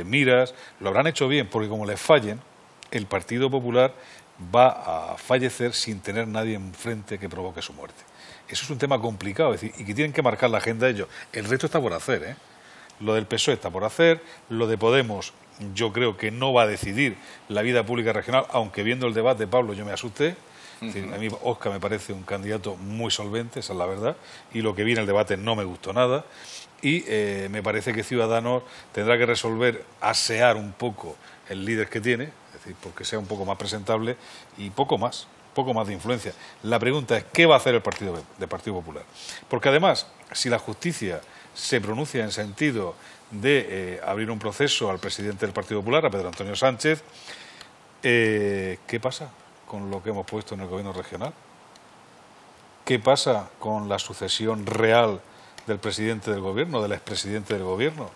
Miras, lo habrán hecho bien, porque como les fallen, el Partido Popular va a fallecer sin tener nadie enfrente que provoque su muerte. Eso es un tema complicado, es decir, y que tienen que marcar la agenda ellos. El resto está por hacer, ¿eh? Lo del PSOE está por hacer, lo de Podemos yo creo que no va a decidir la vida pública regional, aunque viendo el debate, Pablo, yo me asusté. Es decir, a mí Óscar me parece un candidato muy solvente, esa es la verdad, y lo que vi en el debate no me gustó nada, y me parece que Ciudadanos tendrá que resolver asear un poco el líder que tiene, es decir, porque sea un poco más presentable y poco más de influencia. La pregunta es, ¿qué va a hacer el Partido Popular? Porque además, si la justicia se pronuncia en sentido de abrir un proceso al presidente del Partido Popular, a Pedro Antonio Sánchez, ¿qué pasa con lo que hemos puesto en el gobierno regional? ¿Qué pasa con la sucesión real del presidente del gobierno, del expresidente del gobierno?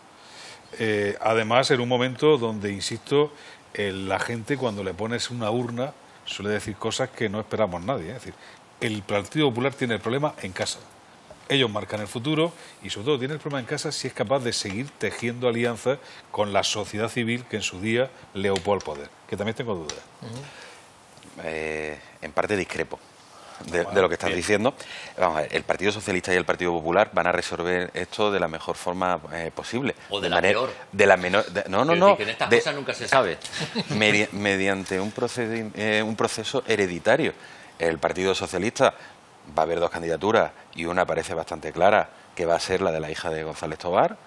Además, en un momento donde, insisto, la gente cuando le pones una urna suele decir cosas que no esperamos nadie. Es decir, el Partido Popular tiene el problema en casa. Ellos marcan el futuro y sobre todo tiene el problema en casa si es capaz de seguir tejiendo alianzas con la sociedad civil que en su día le opó al poder, que también tengo dudas. En parte discrepo. de lo que estás diciendo. Vamos a ver, el Partido Socialista y el Partido Popular van a resolver esto de la mejor forma posible. O de la peor. De la menor... no. Que en estas cosas nunca se sabe. Mediante un proceso hereditario. El Partido Socialista va a haber dos candidaturas y una parece bastante clara, que va a ser la de la hija de González Tobar,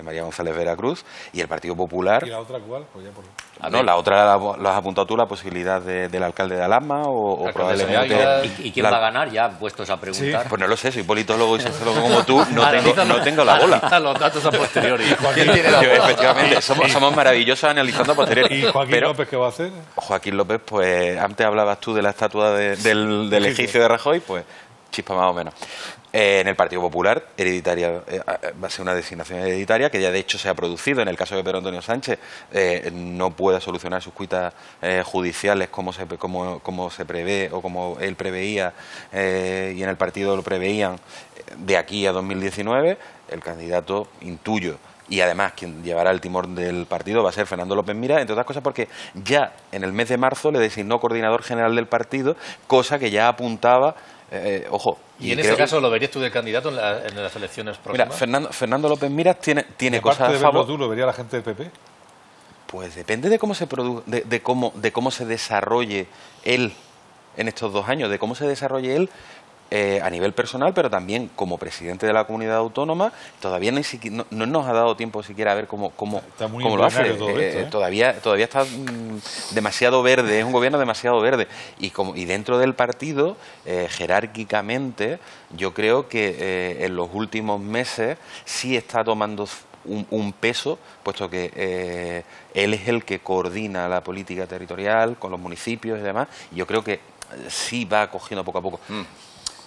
María González Veracruz, y el Partido Popular... ¿Y la otra cuál? Pues ya por... No, la otra la has apuntado tú, la posibilidad del alcalde de Alasma o probablemente... ¿Y quién va a ganar ya, puestos a preguntar? Sí. Pues no lo sé, soy politólogo y sociólogo como tú, no tengo la bola. Los datos a posteriori. Efectivamente, somos maravillosos analizando a posteriori. ¿Y Joaquín López qué va a hacer? Joaquín López, pues antes hablabas tú de la estatua del egipcio de Rajoy, pues chispa más o menos. En el Partido Popular, hereditaria, va a ser una designación hereditaria que ya de hecho se ha producido en el caso de Pedro Antonio Sánchez. No pueda solucionar sus cuitas judiciales como se prevé o como él preveía y en el partido lo preveían de aquí a 2019. El candidato, intuyo, y además quien llevará el timón del partido va a ser Fernando López Miras, entre otras cosas porque ya en el mes de marzo le designó coordinador general del partido, cosa que ya apuntaba... ojo. ¿Y en ese caso lo verías tú de candidato en las elecciones próximas? Mira, Fernando López Miras tiene cosas a favor. ¿Aparte de verlo tú, lo vería la gente del PP? Pues depende de cómo de cómo se desarrolle él en estos 2 años, de cómo se desarrolle él a nivel personal, pero también como presidente de la comunidad autónoma. Todavía no nos ha dado tiempo siquiera a ver cómo lo hace. Todo esto, Todavía está demasiado verde, es un gobierno demasiado verde. Y dentro del partido, jerárquicamente, yo creo que en los últimos meses sí está tomando un peso, puesto que él es el que coordina la política territorial con los municipios y demás. Y yo creo que sí va cogiendo poco a poco.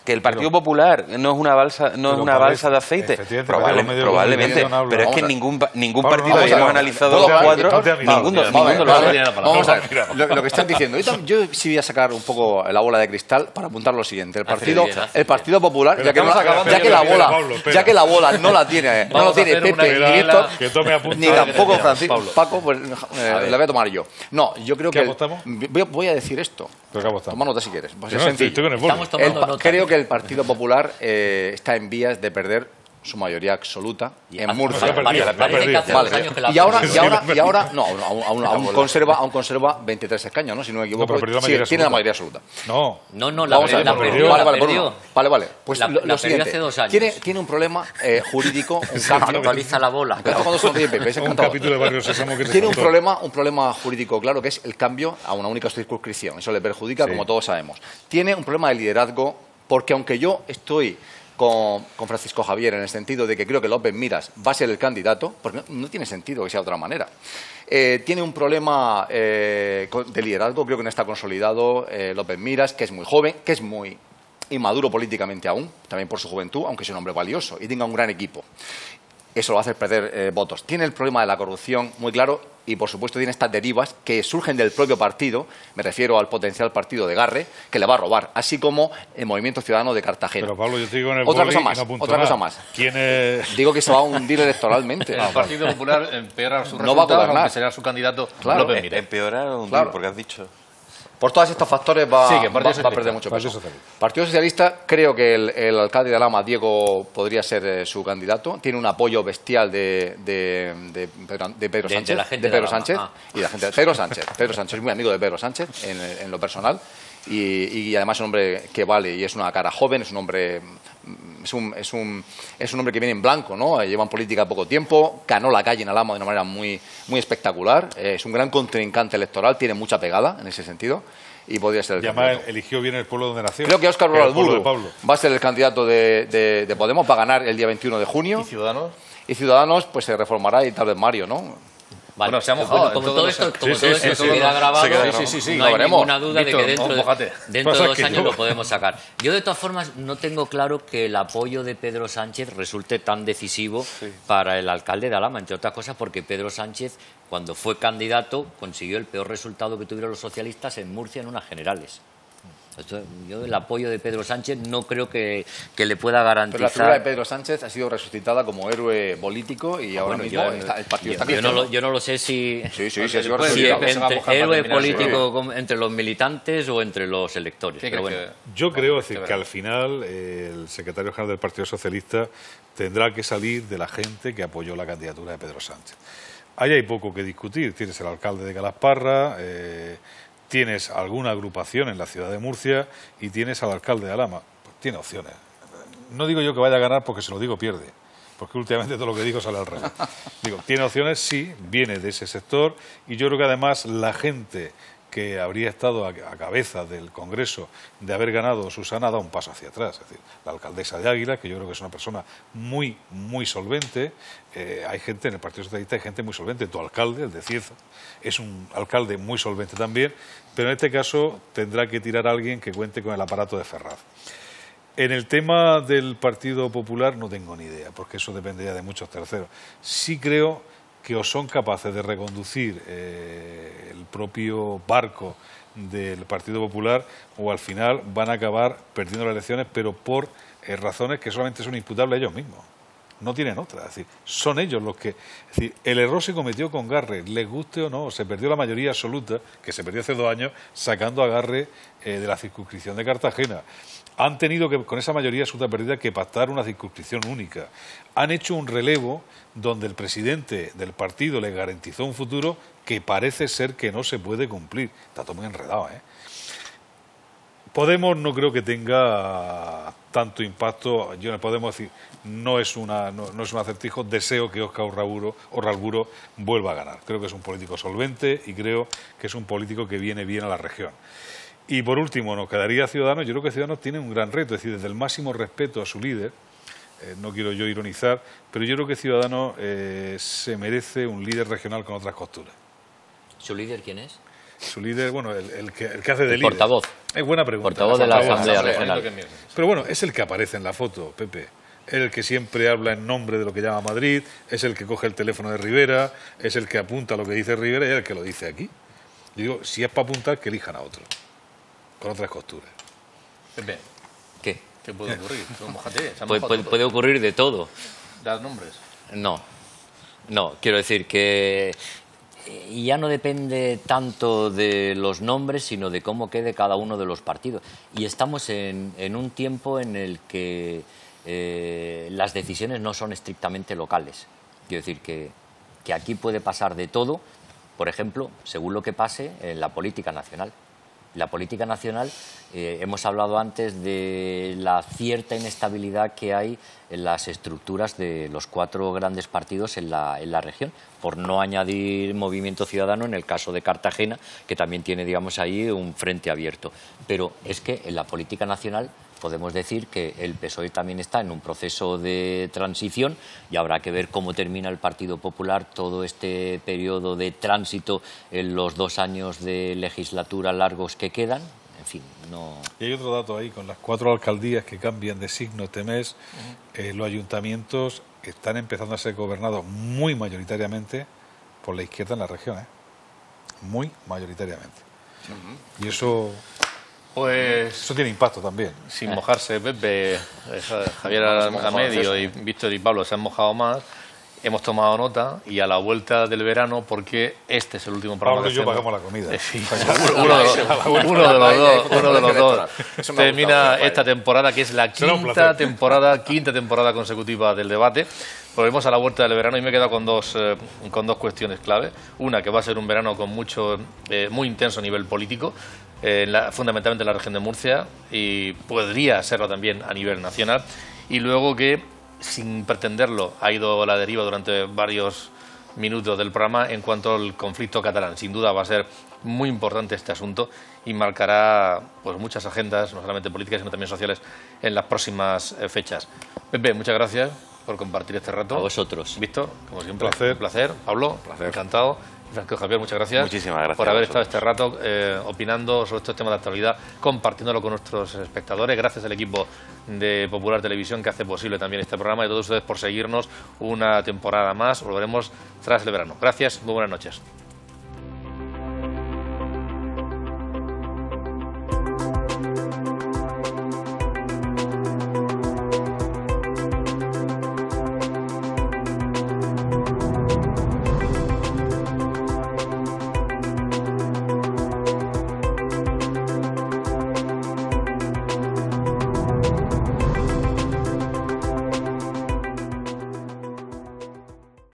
Que el Partido Popular no es una balsa de aceite, probablemente, pero es que ningún partido que hemos analizado los 4, ninguno lo sabe. Vamos a ver, lo que están diciendo. Yo sí voy a sacar un poco la bola de cristal para apuntar lo siguiente. El Partido Popular, ya que la bola no la tiene, no lo tiene Pepe ni Víctor, ni tampoco Francisco, Paco, pues la voy a tomar yo. No, yo creo que voy a decir esto. Toma nota si quieres. Pues es sencillo. Creo que el Partido Popular está en vías de perder su mayoría absoluta en Murcia. Y ahora no, aún conserva 23 escaños, ¿no? Si no me equivoco. Sí, tiene la mayoría absoluta. No, la perdió. Vale. Pues lo siguiente, hace 2 años. Tiene un problema jurídico, un cambio. Actualiza la bola. Un capítulo de Barrio Sésamo que tiene un problema jurídico claro, que es el cambio a una única circunscripción. Eso le perjudica, como todos sabemos. Tiene un problema de liderazgo, porque aunque yo estoy con Francisco Javier en el sentido de que creo que López Miras va a ser el candidato, porque no tiene sentido que sea de otra manera. Tiene un problema de liderazgo, creo que no está consolidado López Miras, que es muy joven, que es muy inmaduro políticamente aún, también por su juventud, aunque es un hombre valioso y tenga un gran equipo. Eso lo hace perder votos. Tiene el problema de la corrupción muy claro y, por supuesto, tiene estas derivas que surgen del propio partido, me refiero al potencial partido de Garre, que le va a robar, así como el Movimiento Ciudadano de Cartagena. Pero, Pablo, yo te digo en el otra cosa más. ¿Quién es? Digo que se va a hundir electoralmente. El Partido Popular empeora sus resultados, aunque será su candidato López Miras. Empeorar o hundir, porque has dicho... Por todos estos factores va a perder mucho peso. Partido Socialista, creo que el alcalde de Alhama, Diego, podría ser su candidato. Tiene un apoyo bestial de Pedro Sánchez. Y la gente de Pedro Sánchez. Pedro Sánchez es muy amigo de Pedro Sánchez en lo personal. Y además es un hombre que vale y es una cara joven, es un hombre... Es un hombre que viene en blanco, ¿no? Lleva en política poco tiempo, ganó la calle en Alhama de una manera muy espectacular, es un gran contrincante electoral, tiene mucha pegada en ese sentido y podría ser el candidato. Eligió bien el pueblo donde nació. Creo que Óscar Uralburgo va a ser el candidato de Podemos, va a ganar el día 21 de junio. ¿Y Ciudadanos? Y Ciudadanos pues se reformará y tal vez Mario, ¿no? Vale. Bueno, se ha mojado. Como todo esto se queda grabado, no hay ninguna duda de que dentro de 2 años lo podemos sacar. Yo, de todas formas, no tengo claro que el apoyo de Pedro Sánchez resulte tan decisivo para el alcalde de Alhama, entre otras cosas porque Pedro Sánchez, cuando fue candidato, consiguió el peor resultado que tuvieron los socialistas en Murcia en unas generales. Yo el apoyo de Pedro Sánchez no creo que le pueda garantizar... Pero la figura de Pedro Sánchez ha sido resucitada como héroe político y ahora mismo el partido está creciendo. Yo no lo sé si... Sí, ha sido resucitado. Entre héroe político entre los militantes o entre los electores. Pero bueno. Yo creo que al final el secretario general del Partido Socialista tendrá que salir de la gente que apoyó la candidatura de Pedro Sánchez. Ahí hay poco que discutir. Tienes el alcalde de Calasparra, tienes alguna agrupación en la ciudad de Murcia y tienes al alcalde de Alhama. Pues tiene opciones. No digo yo que vaya a ganar porque se lo digo pierde, porque últimamente todo lo que digo sale al revés. Digo, tiene opciones, sí, viene de ese sector y yo creo que además la gente que habría estado a cabeza del Congreso de haber ganado Susana da un paso hacia atrás. Es decir, la alcaldesa de Águila, que yo creo que es una persona muy solvente. Hay gente en el Partido Socialista, hay gente muy solvente. Tu alcalde, el de Cieza, es un alcalde muy solvente también, pero en este caso tendrá que tirar a alguien que cuente con el aparato de Ferraz. En el tema del Partido Popular no tengo ni idea, porque eso dependería de muchos terceros. Sí creo que o son capaces de reconducir el propio barco del Partido Popular o al final van a acabar perdiendo las elecciones, pero por razones que solamente son imputables a ellos mismos. No tienen otra. Es decir, son ellos los que... Es decir, el error se cometió con Garre, les guste o no, se perdió la mayoría absoluta, que se perdió hace 2 años, sacando a Garre de la circunscripción de Cartagena. Han tenido que, con esa mayoría absoluta perdida, que pactar una circunscripción única. Han hecho un relevo donde el presidente del partido le garantizó un futuro que parece ser que no se puede cumplir. Está todo muy enredado, ¿eh? Podemos no creo que tenga tanto impacto. Yo podemos decir, no es un acertijo. Deseo que Óscar Urralburu vuelva a ganar. Creo que es un político solvente y creo que es un político que viene bien a la región. Y por último, nos quedaría Ciudadanos. Yo creo que Ciudadanos tiene un gran reto, es decir, desde el máximo respeto a su líder, no quiero yo ironizar, pero yo creo que Ciudadanos se merece un líder regional con otras costuras. ¿Su líder quién es? Su líder, bueno, el que hace de líder. Portavoz. Es buena pregunta. Portavoz de la Asamblea Regional. Pero bueno, es el que aparece en la foto, Pepe. El que siempre habla en nombre de lo que llama Madrid, es el que coge el teléfono de Rivera, es el que apunta lo que dice Rivera y es el que lo dice aquí. Yo digo, si es para apuntar, que elijan a otro, con otras costuras. Pepe, ¿Qué? ¿qué puede ocurrir? Mójate, Puede ocurrir de todo. ¿Das nombres? No, quiero decir que ya no depende tanto de los nombres, sino de cómo quede cada uno de los partidos. Y estamos en un tiempo en el que las decisiones no son estrictamente locales. Quiero decir que aquí puede pasar de todo, por ejemplo, según lo que pase en la política nacional. La política nacional, hemos hablado antes de la cierta inestabilidad que hay en las estructuras de los 4 grandes partidos en la región, por no añadir Movimiento Ciudadano en el caso de Cartagena, que también tiene, digamos, ahí un frente abierto. Pero es que en la política nacional podemos decir que el PSOE también está en un proceso de transición y habrá que ver cómo termina el Partido Popular todo este periodo de tránsito en los 2 años de legislatura largos que quedan. En fin, no... Y hay otro dato ahí, con las 4 alcaldías que cambian de signo este mes, los ayuntamientos están empezando a ser gobernados muy mayoritariamente por la izquierda en la región, muy mayoritariamente. Y eso... Pues eso tiene impacto también. Sin mojarse, Pepe, Javier Amedio y Víctor y Pablo se han mojado más. Hemos tomado nota y a la vuelta del verano, porque este es el último programa Pablo que y yo hacemos. pagamos la comida. Sí, uno de los dos termina esta temporada, que es la quinta temporada consecutiva del debate. Volvemos a la vuelta del verano y me he quedado con dos cuestiones clave. Una, que va a ser un verano con muy intenso a nivel político, fundamentalmente en la región de Murcia, y podría serlo también a nivel nacional. Y luego que, sin pretenderlo, ha ido a la deriva durante varios minutos del programa en cuanto al conflicto catalán. Sin duda va a ser muy importante este asunto y marcará pues muchas agendas, no solamente políticas, sino también sociales, en las próximas fechas. Pepe, muchas gracias por compartir este rato. A vosotros. Víctor, como siempre, Un placer. Pablo, encantado. Francisco Javier, muchas gracias. Muchísimas gracias por haber estado este rato opinando sobre estos temas de actualidad, compartiéndolo con nuestros espectadores. Gracias al equipo de Popular Televisión que hace posible también este programa, y a todos ustedes por seguirnos una temporada más. Volveremos tras el verano. Gracias, muy buenas noches.